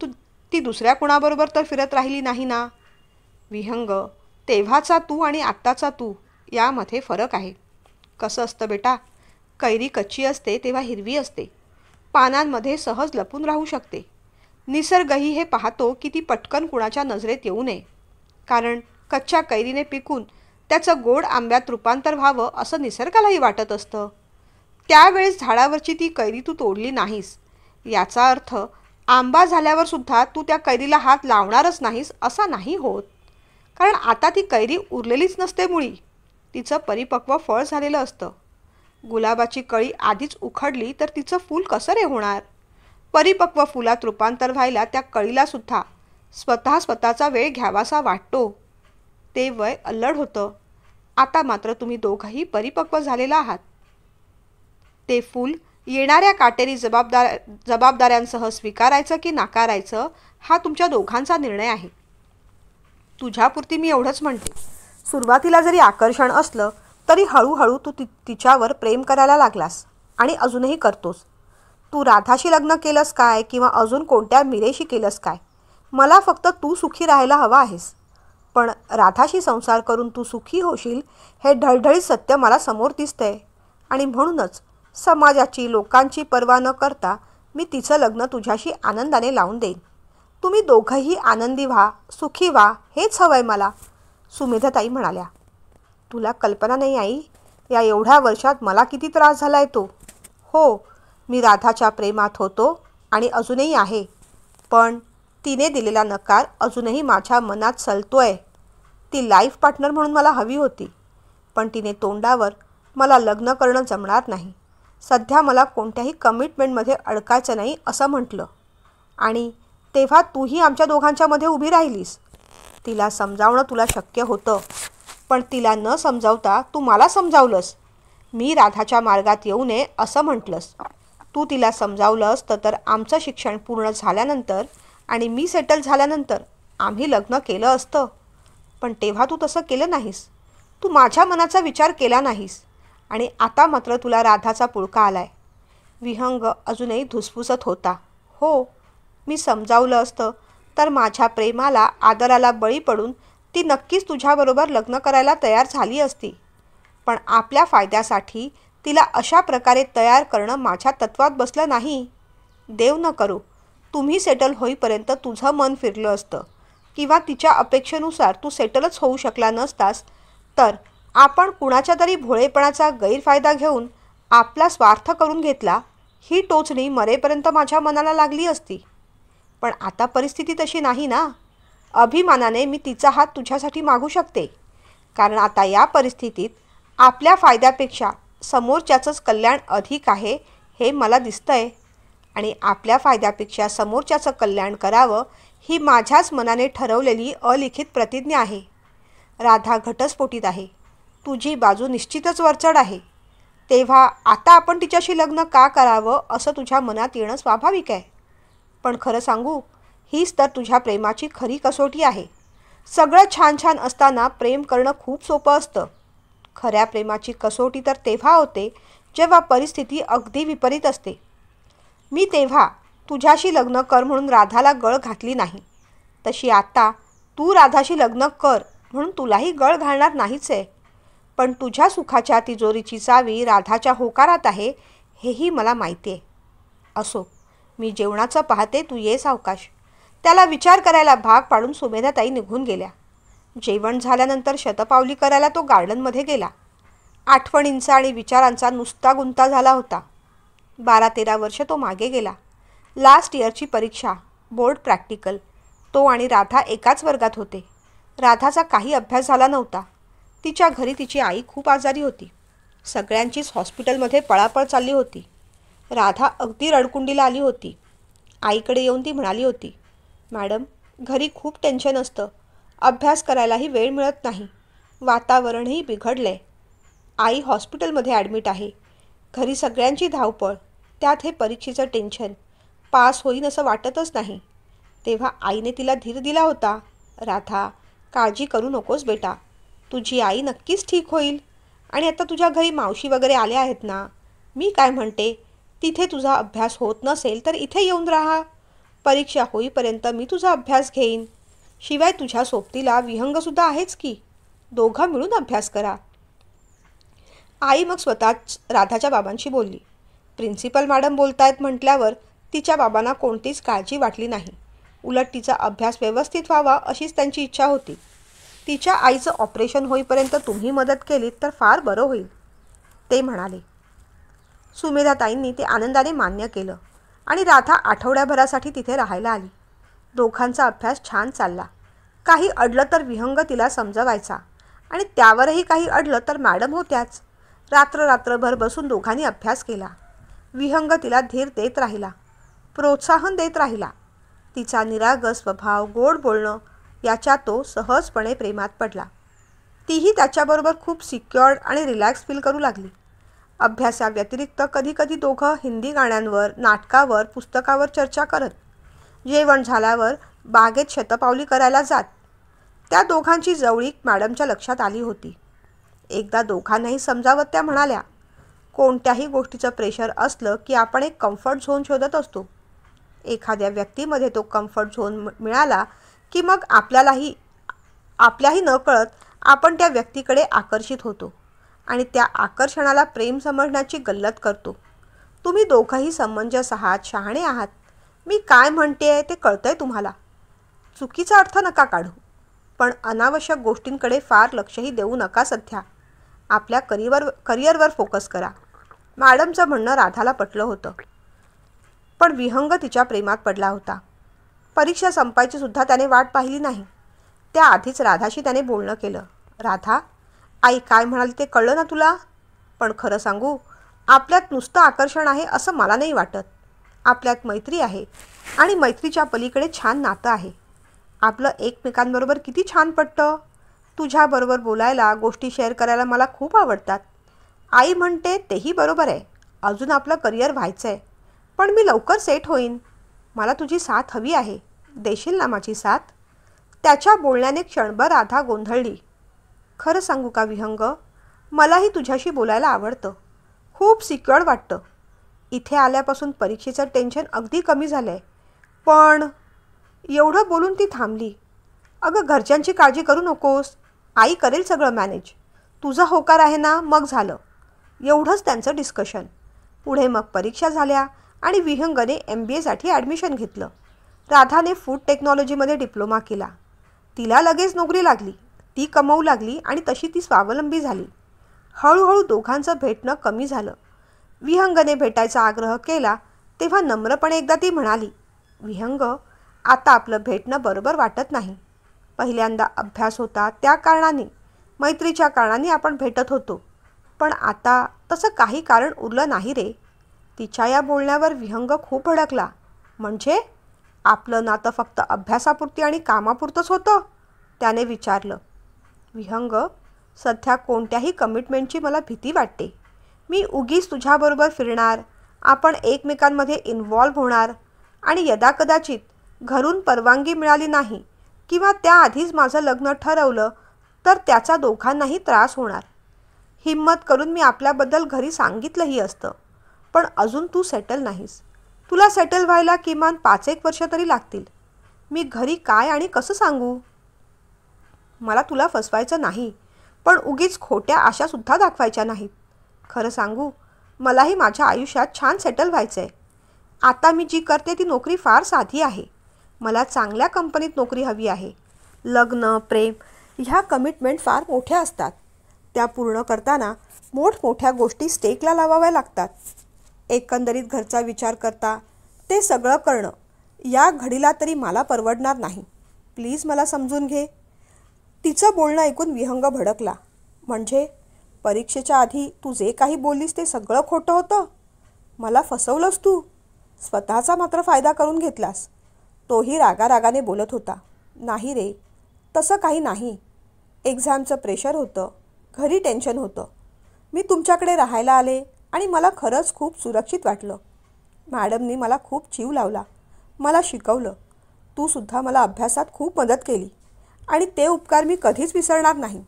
ती दुसऱ्या कुणाबरोबर तर फिरत राहिली नाही ना? विहंग, तेव्हाचा तू आणि आत्ताचा तू यामध्ये फरक आहे. कसं असतं बेटा, कैरी कच्ची असते तेव्हा हिरवी असते, पानांमध्ये सहज लपून राहू शकते. निसर्गही हे पाहतो की ती पटकन कुणाच्या नजरेत येऊ नये, कारण कच्च्या कैरीने पिकून त्याचं गोड आंब्यात रूपांतर व्हावं असं निसर्गालाही वाटत असतं. त्यावेळेस झाडावरची ती कैरी तू तोडली नाहीस, याचा अर्थ आंबा झाल्यावर सुद्धा तू त्या कैरीला हात लावणारच नाहीस असा नाही होत. कारण आता ती कैरी उरलेलीच नसते मुळी, तिचं परिपक्व फळ झालेलं असतं. गुलाबाची कळी आधीच उखडली तर तिचं फूल कसं रे होणार? परिपक्व फुलात रूपांतर व्हायला त्या कळीलासुद्धा स्वतःचा वेळ घ्यावासा वाटतो. ते वय अल्लड होतं. आता मात्र तुम्ही दोघंही परिपक्व झालेला आहात. ते फूल येणाऱ्या काटेरी जबाबदाऱ्यांसह स्वीकारायचं की नाकारायचं हा तुमच्या दोघांचा निर्णय आहे. तुझ्यापुरती मी एवढंच म्हणते, सुरुवातीला जरी आकर्षण असलं तरी हळूहळू तू तिच्यावर प्रेम करायला लागलास आणि अजूनही करतोस. तू राधाशी लग्न केलंस काय किंवा अजून कोणत्या मिरेशी केलंस काय? मला फक्त तू सुखी राहायला हवा आहेस. पण राधाशी संसार करून तू सुखी होशील हे ढळढळीत सत्य मला समोर दिसतंय. आणि म्हणूनच समाजाची लोकांची पर्वा न करता मी तिचं लग्न तुझ्याशी आनंदाने लावून देईन. तुम्ही दोघंही आनंदी व्हा, सुखी व्हा, हेच हवंय मला, सुमेधाताई म्हणाल्या. तुला कल्पना नाही आई, या एवढ्या वर्षात मला किती त्रास झाला आहे तो. हो, मी राधाच्या प्रेमात होतो आणि अजूनही आहे. पण तिने दिलेला नकार अजूनही माझ्या मनात सलतोय. ती लाईफ पार्टनर म्हणून मला हवी होती. पण तिने तोंडावर मला लग्न करणं जमणार नाही, सध्या मला कोणत्याही कमिटमेंटमध्ये अडकायचं नाही असं म्हटलं. आणि तेव्हा तूही आमच्या दोघांच्यामध्ये उभी राहिलीस. तिला समजावणं तुला शक्य होतं, पण तिला न समजावता तू मला समजावलंस. मी राधाच्या मार्गात येऊ नये असं म्हटलंस. तू तिला समजावलं असतं तर आमचं शिक्षण पूर्ण झाल्यानंतर आणि मी सेटल झाल्यानंतर आम्ही लग्न केलं असतं. पण तेव्हा तू तसं केलं नाहीस. तू माझ्या मनाचा विचार केला नाहीस. आणि आता मात्र तुला राधाचा पुळका आलाय. विहंग अजूनही धुसफुसत होता. हो, मी समजावलं असतं तर माझ्या प्रेमाला आदराला बळी पडून ती नक्कीच तुझ्याबरोबर लग्न करायला तयार झाली असती. पण आपल्या फायद्यासाठी तिला अशा प्रकारे तयार करणं माझ्या तत्वात बसलं नाही. देव न करो तुम्ही सेटल होईपर्यंत तुझं मन फिरलं असतं किंवा तिच्या अपेक्षेनुसार तू सेटलच होऊ शकला नसतास तर आपण कुणाच्या तरी भोळेपणाचा गैरफायदा घेऊन आपला स्वार्थ करून घेतला, ही टोचणी मरेपर्यंत माझ्या मनाला लागली असती. पण आता परिस्थिती तशी नाही ना. अभिमानाने मी तिचा हात तुझ्यासाठी मागू शकते, कारण आता या परिस्थितीत आपल्या फायद्यापेक्षा समोरच्याचंच कल्याण अधिक आहे हे मला दिसतंय. आणि आपल्या फायद्यापेक्षा समोरच्याचं कल्याण करावं ही माझ्याच मनाने ठरवलेली अलिखित प्रतिज्ञा आहे. राधा घटस्फोटीत आहे. तुझी बाजू निश्चितच वरचढ आहे. तेव्हा आता आपण तिच्याशी लग्न का करावं असं तुझ्या मनात येणं स्वाभाविक आहे. पण खरं सांगू, हीच तर तुझ्या प्रेमाची खरी कसोटी आहे. सगळं छान छान असताना प्रेम करणं खूप सोपं असतं. खऱ्या प्रेमाची कसोटी तर तेव्हा होते जेव्हा परिस्थिती अगदी विपरीत असते. मी तेव्हा तुझ्याशी लग्न कर म्हणून राधाला गळ घातली नाही, तशी आता तू राधाशी लग्न कर म्हणून तुलाही गळ घालणार नाहीच आहे. पण तुझ्या सुखाच्या तिजोरीची चावी राधाच्या होकारात आहे हेही मला माहिती आहे. असो, मी जेवणाचं पाहते, तू ये सावकाश. त्याला विचार करायला भाग पाडून सुमेधाताई निघून गेल्या. जेवण झाल्यानंतर शतपावली करायला तो गार्डनमध्ये गेला. आठवणींचा आणि विचारांचा नुसता गुंता झाला होता. 12-13 वर्ष तो मागे गेला. लास्ट इयरची परीक्षा, बोर्ड प्रॅक्टिकल. तो आणि राधा एकाच वर्गात होते. राधाचा काही अभ्यास झाला नव्हता. तिच्या घरी तिची आई खूप आजारी होती. सगळ्यांचीच हॉस्पिटलमध्ये पळापळ चालली होती. राधा अगदी रडकुंडीला आली होती. आईकडे येऊन ती म्हणाली होती, मॅडम, घरी खूप टेन्शन असतं. अभ्यास करायलाही वेळ मिळत नाही. वातावरणही बिघडलंय. आई हॉस्पिटलमध्ये ॲडमिट आहे. घरी सगळ्यांची धावपळ, त्यात हे परीक्षेचं टेन्शन. पास होईन असं वाटतच नाही. तेव्हा आईने तिला धीर दिला होता, राधा, काळजी करू नकोस बेटा, तुझी आई नक्कीच ठीक होईल. आणि आता तुझ्या घरी मावशी वगैरे आल्या आहेत ना. मी काय म्हणते, तिथे तुझा अभ्यास होत नसेल तर इथे येऊन राहा. परीक्षा होईपर्यंत मी तुझा अभ्यास घेईन. शिवाय तुझ्या सोबतीला विहंगसुद्धा आहेच की. दोघं मिळून अभ्यास करा. आई मग स्वतःच राधाच्या बाबांशी बोलली. प्रिन्सिपल मॅडम बोलतायत म्हटल्यावर तिच्या बाबांना कोणतीच काळजी वाटली नाही. उलट तिचा अभ्यास व्यवस्थित व्हावा अशीच त्यांची इच्छा होती. तिच्या आईचं ऑपरेशन होईपर्यंत तुम्ही मदत केलीत तर फार बरं होईल, ते म्हणाले. सुमेधाताईंनी ते आनंदाने मान्य केलं आणि राधा आठवड्याभरासाठी तिथे राहायला आली. दोघांचा अभ्यास छान चालला. काही अडलं तर विहंग तिला समजवायचा आणि त्यावरही काही अडलं तर मॅडम होत्याच. रात्रभर बसून दोघांनी अभ्यास केला. विहंग तिला धीर देत राहिला, प्रोत्साहन देत राहिला. तिचा निरागस स्वभाव, गोड बोलणं याच्या तो सहजपणे प्रेमात पडला. तीही त्याच्याबरोबर खूप सिक्युअर्ड आणि रिलॅक्स फील करू लागली. अभ्यासाव्यतिरिक्त कधीकधी दोघं हिंदी गाण्यांवर, नाटकावर, पुस्तकावर चर्चा करत. जेवण झाल्यावर बागेत शतपावली करायला जात. त्या दोघांची जवळीक मॅडमच्या लक्षात आली होती. एकदा दोघांनाही समजावत त्या म्हणाल्या, कोणत्याही गोष्टीचं प्रेशर असलं की आपण एक कम्फर्ट झोन शोधत असतो. एखाद्या व्यक्तीमध्ये तो कम्फर्ट झोन मिळाला की मग आपल्याही नकळत आपण त्या व्यक्तीकडे आकर्षित होतो आणि त्या आकर्षणाला प्रेम समजण्याची गल्लत करतो. तुम्ही दोघंही समंजस आहात, शहाणे आहात. मी काय म्हणतेय ते कळतंय तुम्हाला. चुकीचा अर्थ नका काढू. पण अनावश्यक गोष्टींकडे फार लक्षही देऊ नका सध्या. आपल्या करिअरवर फोकस करा. मॅडमचं म्हणणं राधाला पटलं होतं. पण विहंग तिच्या प्रेमात पडला होता. परीक्षा संपायची सुद्धा त्याने वाट पाहिली नाही. त्याआधीच राधाशी त्याने बोलणं केलं. राधा, आई काय म्हणाली ते कळलं ना तुला? पण खरं सांगू, आपल्यात नुसतं आकर्षण आहे असं मला नाही वाटत. आपल्यात मैत्री आहे आणि मैत्रीच्या पलीकडे छान नातं आहे. आपलं एकमेकांबरोबर किती छान पटतं. तुझ्याबरोबर बोलायला, गोष्टी शेअर करायला मला खूप आवडतात. आई म्हणते तेही बरोबर आहे. अजून आपलं करिअर व्हायचं आहे. पण मी लवकर सेट होईन. मला तुझी साथ हवी आहे. देशील ना माझी साथ? त्याच्या बोलण्याने क्षणभर राधा गोंधळली. खरं सांगू का विहंग, मलाही तुझ्याशी बोलायला आवडतं. खूप सिक्युअर्ड वाटतं. इथे आल्यापासून परीक्षेचं टेन्शन अगदी कमी झालं आहे. पण एवढं बोलून ती थांबली. अगं, घरच्यांची काळजी करू नकोस. आई करेल सगळं मॅनेज. तुझा होकार आहे ना, मग झालं. एवढंच त्यांचं डिस्कशन. पुढे मग परीक्षा झाल्या आणि विहंगने MBAसाठी ॲडमिशन घेतलं. राधाने फूड टेक्नॉलॉजीमध्ये डिप्लोमा केला. तिला लगेच नोकरी लागली. ती कमवू लागली आणि तशी ती स्वावलंबी झाली. हळूहळू दोघांचं भेटणं कमी झालं. विहंगने भेटायचा आग्रह केला तेव्हा नम्रपणे एकदा ती म्हणाली, विहंग, आता आपलं भेटणं बरोबर वाटत नाही. पहिल्यांदा अभ्यास होता त्या कारणाने, मैत्रीच्या कारणाने आपण भेटत होतो. पण आता तसं काही कारण उरलं नाही रे. तिच्या या बोलण्यावर विहंग खूप भडकला. म्हणजे आपलं नातं फक्त अभ्यासापुरती आणि कामापुरतंच होतं? त्याने विचारलं. विहंग, सध्या कोणत्याही कमिटमेंटची मला भीती वाटते. मी उगीच तुझ्याबरोबर फिरणार, आपण एकमेकांमध्ये इन्व्हॉल्व्ह होणार आणि यदाकदाचित घरून परवानगी मिळाली नाही किंवा त्याआधीच माझं लग्न ठरवलं तर त्याचा दोघांनाही त्रास होणार. हिम्मत करून मी आपल्याबद्दल घरी सांगितलंही असतं. पण अजून तू सेटल नाहीस. तुला सेटल व्हायला किमान 5-1 वर्ष तरी लागतील. मी घरी काय आणि कसं सांगू? मला तुला फसवायचं नाही, पण उगीच खोट्या आशासुद्धा दाखवायच्या नाहीत. खरं सांगू, मलाही माझ्या आयुष्यात छान सेटल व्हायचं आहे. आता मी जी करते ती नोकरी फार साधी आहे. मला चांगल्या कंपनीत नोकरी हवी आहे. लग्न, प्रेम ह्या कमिटमेंट फार मोठ्या असतात. त्या पूर्ण करताना मोठमोठ्या गोष्टी स्टेकला लावाव्या लागतात. एकंदरीत घरचा विचार करता ते सगळं करणं या घडीला तरी मला परवडणार नाही. प्लीज मला समजून घे. तिचं बोलणं ऐकून विहंग भडकला. म्हणजे परीक्षेच्या आधी तू जे काही बोललीस ते सगळं खोटं होतं? मला फसवलंस तू? स्वतःचा मात्र फायदा करून घेतलास. तोही रागारागाने बोलत होता. नाही रे, तसं काही नाही. एक्झामचं प्रेशर होतं, घरी टेन्शन होतं. मी तुमच्याकडे राहायला आले आणि मला खरंच खूप सुरक्षित वाटलं. मॅडमनी मला खूप जीव लावला, मला शिकवलं. तू सुद्धा मला अभ्यासात खूप मदत केली आणि ते उपकार मी कधीच विसरणार नाही.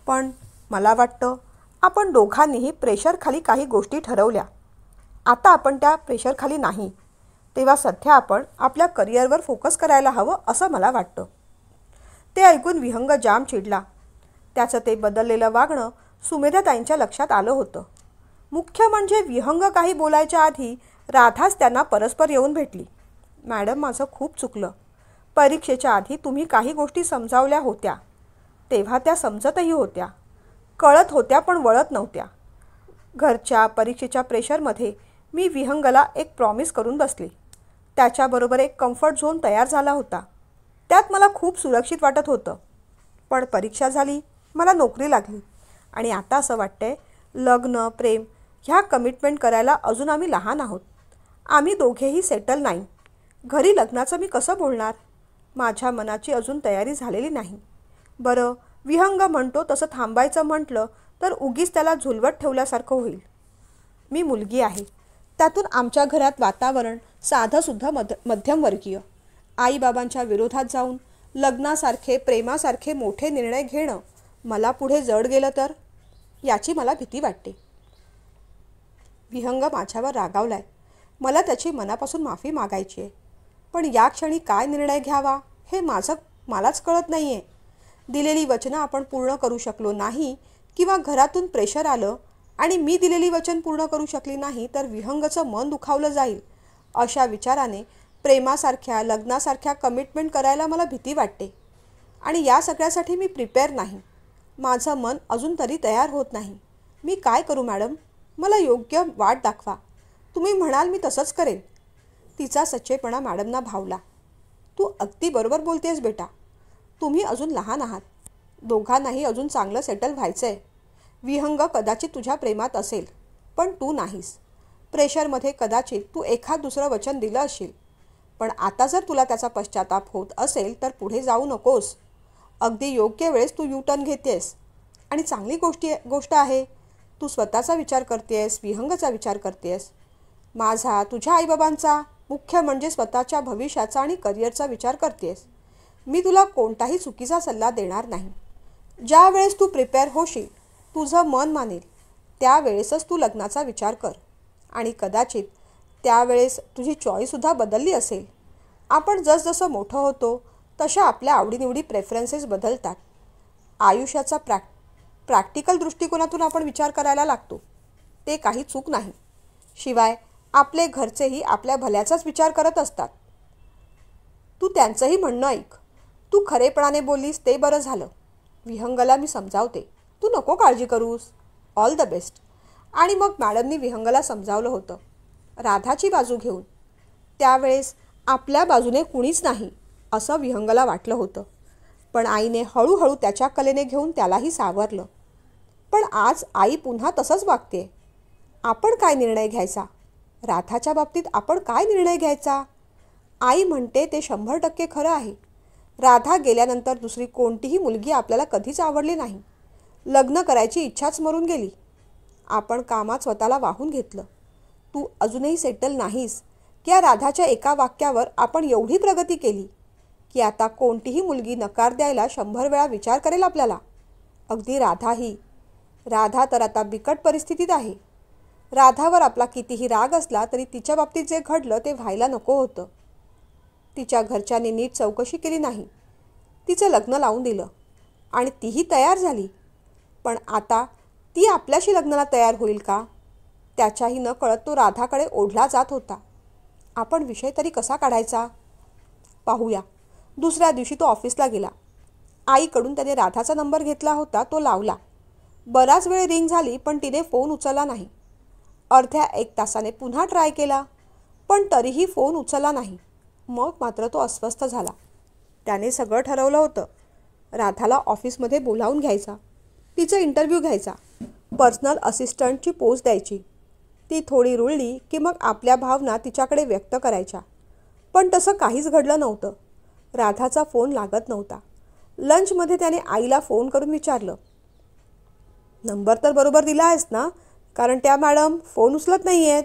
पण मला वाटतं आपण दोघांनीही प्रेशरखाली काही गोष्टी ठरवल्या. आता आपण त्या प्रेशरखाली नाही. तेव्हा सध्या आपण आपल्या करिअरवर फोकस करायला हवं असं मला वाटतं. ते ऐकून विहंग जाम चिडला. त्याचं ते बदललेलं वागणं सुमेधाताईंच्या लक्षात आलं होतं. मुख्य म्हणजे विहंग काही बोलायच्या आधी राधाच त्यांना परस्पर येऊन भेटली. मॅडम, माझं खूप चुकलं. परीक्षेच्या आधी तुम्ही काही गोष्टी समजावल्या होत्या. तेव्हा त्या समजतही होत्या, कळत होत्या, पण वळत नव्हत्या. घरच्या परीक्षेच्या प्रेशरमध्ये मी विहंगला एक प्रॉमिस करून बसली. त्याच्याबरोबर एक कम्फर्ट झोन तयार झाला होता. त्यात मला खूप सुरक्षित वाटत होतं. पण परीक्षा झाली, मला नोकरी लागली आणि आता असं वाटतंय लग्न, प्रेम ह्या कमिटमेंट करायला अजून आम्ही लहान आहोत. आम्ही दोघेही सेटल नाही. घरी लग्नाचं मी कसं बोलणार? माझ्या मनाची अजून तयारी झालेली नाही. बरं, विहंग म्हणतो तसं थांबायचं म्हटलं तर उगीच त्याला झुलवत ठेवल्यासारखं होईल. मी मुलगी आहे. त्यातून आमच्या घरात वातावरण साधंसुद्धा मध्यमवर्गीय. आईबाबांच्या विरोधात जाऊन लग्नासारखे, प्रेमासारखे मोठे निर्णय घेणं मला पुढे जड गेलं तर? याची मला भीती वाटते. विहंग माझ्यावर रागावलाय. मला त्याची मनापासून माफी मागायची आहे. पण या क्षणी काय निर्णय घ्यावा हे मलाच कळत नाही आहे. दिलेली वचनं आपण पूर्ण करू शकलो नाही किंवा घरातून प्रेशर आलं आणि मी दिलेली वचन पूर्ण करू शकली नाही तर विहंगचं मन दुखावलं जाईल. अशा विचाराने प्रेमासारख्या लग्नासारख्या कमिटमेंट करायला मला भीती वाटते. आणि या सगळ्यासाठी मी प्रिपेअर नाही. माझं मन अजून तरी तयार होत नाही. मी काय करू मॅडम? मला योग्य वाट दाखवा. तुम्ही म्हणाल मी तसंच करेन. तिचा सच्चेपणा मॅडमना भावला. तू अगदी बरोबर बोलतेस बेटा. तुम्ही अजून लहान आहात. दोघांनाही अजून चांगलं सेटल व्हायचं आहे. विहंग कदाचित तुझ्या प्रेमात असेल पण तू नाहीस. प्रेशरमध्ये कदाचित तू एखाद दुसरं वचन दिलं असेल. पण आता जर तुला त्याचा पश्चाताप होत असेल तर पुढे जाऊ नकोस. अगदी योग्य वेळेस तू यू टर्न घेतेस आणि चांगली गोष्ट आहे. तू स्वतःचा विचार करतेस, विहंगचा विचार करतेस. माझा, तुझ्या आईबाबांचा, मुख्य म्हणजे स्वतःच्या भविष्याचा आणि करिअरचा विचार करतेस. मी तुला कोणताही चुकीचा सल्ला देणार नाही. ज्या वेळेस तू प्रिपेअर होशील, तुझं मन मानेल त्यावेळेसच तू लग्नाचा विचार कर. आणि कदाचित त्यावेळेस तुझी चॉईससुद्धा बदलली असेल. आपण जसजसं मोठं होतो तशा आपल्या आवडीनिवडी प्रेफरन्सेस बदलतात. आयुष्याचा प्रॅक्टिकल दृष्टिकोनातून आपण विचार करायला लागतो. ते काही चूक नाही. शिवाय आपले घरचेही आपल्या भल्याचाच विचार करत असतात. तू त्यांचंही म्हणणं ऐक. तू खरेपणाने बोललीस ते बरं झालं. विहंगला मी समजावते. तू नको काळजी करूस. All the best. आणि मग मॅडमनी विहंगला समजावलं होतं राधाची बाजू घेऊन. त्यावेळेस आपल्या बाजूने कुणीच नाही असं विहंगला वाटलं होतं. पण आईने हळूहळू त्याच्या कलेने घेऊन त्यालाही सावरलं. पण आज आई पुन्हा तसंच वागते. आपण काय निर्णय घ्यायचा? राधाच्या बाबतीत आपण काय निर्णय घ्यायचा? आई म्हणते ते 100% खरं आहे. राधा गेल्यानंतर दुसरी कोणतीही मुलगी आपल्याला कधीच आवडली नाही. लग्न करायची इच्छाच मरून गेली. आपण कामात स्वतःला वाहून घेतलं. तू अजूनही सेटल नाहीस की या राधाच्या एका वाक्यावर आपण एवढी प्रगती केली की आता कोणतीही मुलगी नकार द्यायला 100 वेळा विचार करेल आपल्याला. अगदी राधाही. राधा तर आता बिकट परिस्थितीत आहे. राधावर आपला कितीही राग असला तरी तिच्या बाबतीत जे घडलं ते व्हायला नको होतं. तिच्या घरच्यांनी नीट चौकशी केली नाही. तिचं लग्न लावून दिलं आणि तीही तयार झाली. पण आता ती आपल्याशी लग्नाला तयार होईल का? त्याच्याही न कळत तो राधाकडे ओढला जात होता. आपण विषय तरी कसा काढायचा? पाहूया. दुसऱ्या दिवशी तो ऑफिसला गेला. आईकडून त्याने राधाचा नंबर घेतला होता. तो लावला. बराच वेळ रिंग झाली पण तिने फोन उचलला नाही. अर्ध्या 1 तासाने पुन्हा ट्राय केला पण तरीही फोन उचलला नाही. मग मात्र तो अस्वस्थ झाला. त्याने सगळं ठरवलं होतं. राधाला ऑफिसमध्ये बोलावून घ्यायचा. तिचा इंटरव्ह्यू घ्यायचा. पर्सनल असिस्टंटची पोस्ट द्यायची. ती थोडी रुळली की मग आपल्या भावना तिच्याकडे व्यक्त करायच्या. पण तसं काहीच घडलं नव्हतं. राधाचा फोन लागत नव्हता. लंचमध्ये त्याने आईला फोन करून विचारलं, नंबर तर बरोबर दिला आहेस ना? कारण त्या मॅडम फोन उचलत नाही आहेत.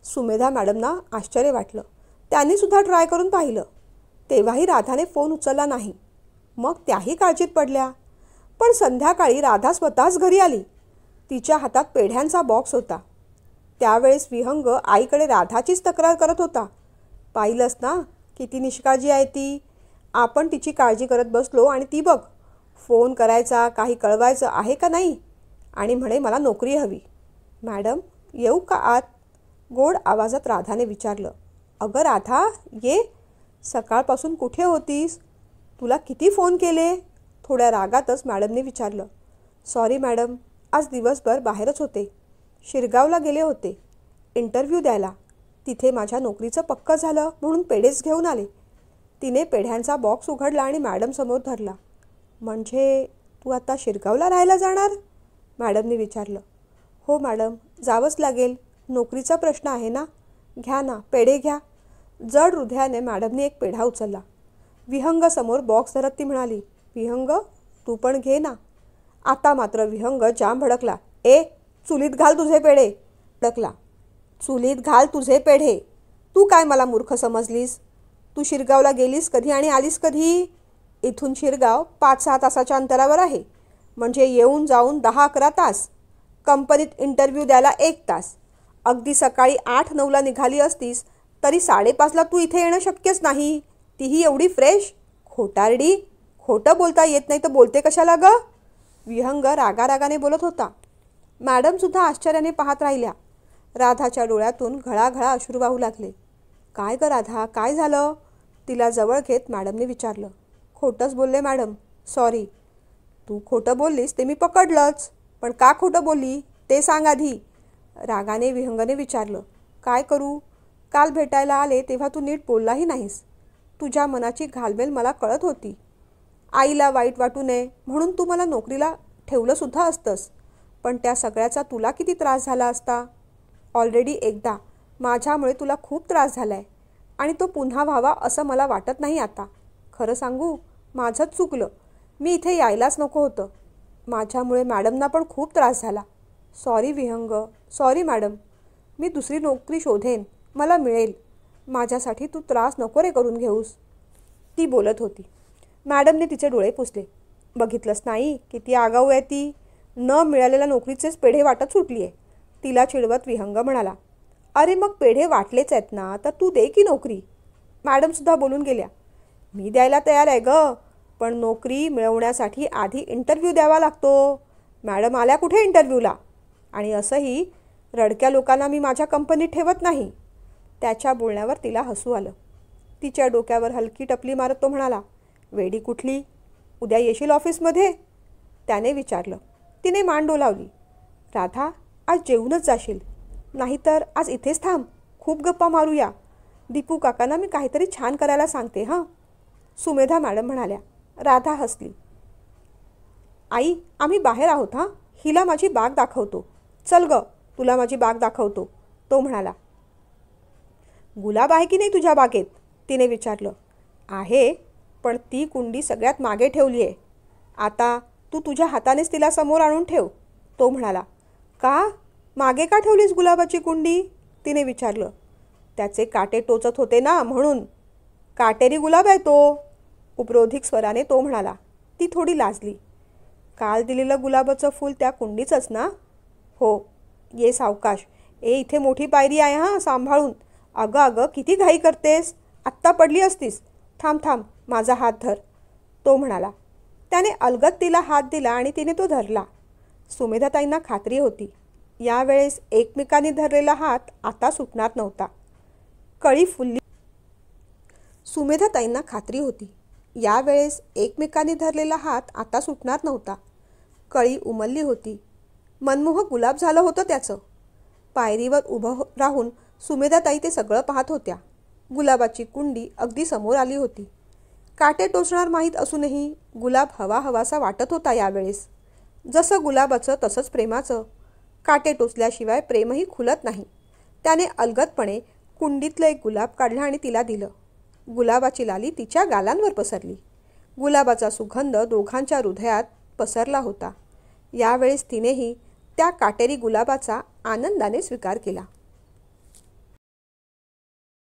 सुमेधा मॅडमना आश्चर्य वाटलं. त्यांनीसुद्धा ट्राय करून पाहिलं. तेव्हाही राधाने फोन उचलला नाही. मग त्याही काळजीत पडल्या. पण संध्याकाळी राधा स्वतःच घरी आली. तिच्या हातात पेढ्यांचा बॉक्स होता. त्यावेळेस विहंग आईकडे राधाचीच तक्रार करत होता. पाहिलंस ना किती निष्काळजी आहे ती. आपण तिची काळजी करत बसलो आणि ती बघ फोन करायचा, काही कळवायचं आहे का नाही आणि म्हणे मला नोकरी हवी. मॅडम येऊ का आत? गोड आवाजात राधाने विचारलं. अगं राधा ये. सकाळपासून कुठे होतीस? तुला किती फोन केले? थोड्या रागातच मॅडमने विचारलं. सॉरी मॅडम, आज दिवसभर बाहेरच होते. शिरगावला गेले होते इंटरव्ह्यू द्यायला. तिथे माझ्या नोकरीचं पक्कं झालं म्हणून पेढेच घेऊन आले. तिने पेढ्यांचा बॉक्स उघडला आणि मॅडमसमोर धरला. म्हणजे तू आता शिरगावला राहायला जाणार? मॅडमने विचारलं. हो मॅडम, जावंच लागेल. नोकरीचा प्रश्न आहे ना. घ्या ना, पेढे घ्या. जड हृदयाने मॅडमने एक पेढा उचलला. विहंगसमोर बॉक्स धरत ती म्हणाली, विहंग तू पण घे ना. आता मात्र विहंग जाम भडकला. चुलीत घाल तुझे पेढे. भडकला. चुलीत घाल तुझे पेढे. तू काय मला मूर्ख समजलीस? तू शिरगावला गेलीस कधी आणि आलीस कधी? इथून शिरगाव 5-6 तासाच्या अंतरावर आहे. म्हणजे येऊन जाऊन 10-11 तास. कंपनीत इंटरव्ह्यू द्यायला 1 तास. अगदी सकाळी 8-9ला निघाली असतीस तरी 5:30ला तू इथे येणं शक्यच नाही, तीही एवढी फ्रेश. खोटारडी. खोटं बोलता येत नाही तर बोलते कशाला ग? विहंग रागारागाने बोलत होता. मॅडमसुद्धा आश्चर्याने पाहत राहिल्या. राधाच्या डोळ्यातून घळाघळा अश्रू वाहू लागले. काय ग राधा, काय झालं? तिला जवळ घेत मॅडमने विचारलं. खोटंच बोलले मॅडम, सॉरी. तू खोटं बोललीस ते मी पकडलंच, पण का खोटं बोलली ते सांग आधी, रागाने विहंगने विचारलं. काय करू? काल भेटायला आले तेव्हा तू नीट बोललाही नाहीस. तुझ्या मनाची घालमेल मला कळत होती. आईला वाईट वाटू नये म्हणून तू मला नोकरीला ठेवलंसुद्धा असतंस, पण त्या सगळ्याचा तुला किती त्रास झाला असता. ऑलरेडी एकदा माझ्यामुळे तुला खूप त्रास झाला आहे आणि तो पुन्हा व्हावा असं मला वाटत नाही आता. खरं सांगू, माझंच चुकलं. मी इथे यायलाच नको होतं. माझ्यामुळे मॅडमना पण खूप त्रास झाला. सॉरी विहंग, सॉरी मॅडम. मी दुसरी नोकरी शोधेन, मला मिळेल. माझ्यासाठी तू त्रास नको रे करून घेऊस, ती बोलत होती. मॅडमने तिचे डोळे पुसले. बघितलंस नाही किती आगाऊ आहे ती. न मिळालेल्या नोकरीचेच पेढे वाटत सुटली आहे. तिला चिडवत विहंग म्हणाला. अरे मग पेढे वाटलेच आहेत ना, तर तू दे की नोकरी. मॅडमसुद्धा बोलून गेल्या. मी द्यायला तयार आहे ग, पण नोकरी मिळवण्यासाठी आधी इंटरव्ह्यू द्यावा लागतो. मॅडम आल्या कुठे इंटरव्ह्यूला? आणि असंही रडक्या लोकांना मी माझ्या कंपनीत ठेवत नाही. त्याच्या बोलण्यावर तिला हसू आलं. तिच्या डोक्यावर हलकी टपली मारत तो म्हणाला. वेडी कुठली, उद्या येशील ऑफिसमध्ये? त्याने विचारलं. तिने मान डोलावली. राधा, आज जेवूनच जाशील, नाहीतर आज इथेच थांब, खूप गप्पा मारूया. दीपू काकांना मी काहीतरी छान करायला सांगते हां, सुमेधा मॅडम म्हणाल्या. राधा हसली. आई, आम्ही बाहेर आहोत हां, हिला माझी बाग दाखवतो. चल ग, तुला माझी बाग दाखवतो, तो म्हणाला. गुलाब आहे की नाही तुझ्या बागेत? तिने विचारलं. आहे, पण ती कुंडी सगळ्यात मागे ठेवली आहे. आता तू तुझ्या हातानेच तिला समोर आणून ठेव, तो म्हणाला. का? मागे का ठेवलीस गुलाबाची कुंडी? तिने विचारलं. त्याचे काटे टोचत होते ना म्हणून. काटेरी गुलाब आहे तो, उपरोधिक स्वराने तो म्हणाला. ती थोडी लाजली. काल दिलेलं गुलाबाचं फूल त्या कुंडीचंच ना? हो. ये सावकाश. इथे मोठी पायरी आहे हां, सांभाळून. अगं अगं, किती घाई करतेस, आत्ता पडली असतीस. थांब थांब, माझा हात धर, तो म्हणाला. त्याने अलगद तिला हात दिला आणि तिने तो धरला. सुमेधाताईंना खात्री होती, यावेळेस एकमेकांनी धरलेला हात आता सुटणार नव्हता. कळी फुलली. सुमेधाताईंना खात्री होती, यावेळेस एकमेकांनी धरलेला हात आता सुटणार नव्हता. कळी उमलली होती. मनमोहक गुलाब झालं होतं त्याचं. पायरीवर उभं राहून सुमेधाताई ते सगळं पाहत होत्या. गुलाबाची कुंडी अगदी समोर आली होती. काटे टोचणार माहीत असूनही गुलाब हवा हवासा वाटत होता यावेळेस. जसं गुलाबाचं तसंच प्रेमाचं. काटे टोचल्याशिवाय प्रेमही खुलत नाही. त्याने अलगदपणे कुंडीतलं एक गुलाब काढलं आणि तिला दिलं. गुलाबाची लाली तिच्या गालांवर पसरली. गुलाबाचा सुगंध दोघांच्या हृदयात पसरला होता. यावेळेस तिनेही त्या काटेरी गुलाबाचा आनंदाने स्वीकार केला.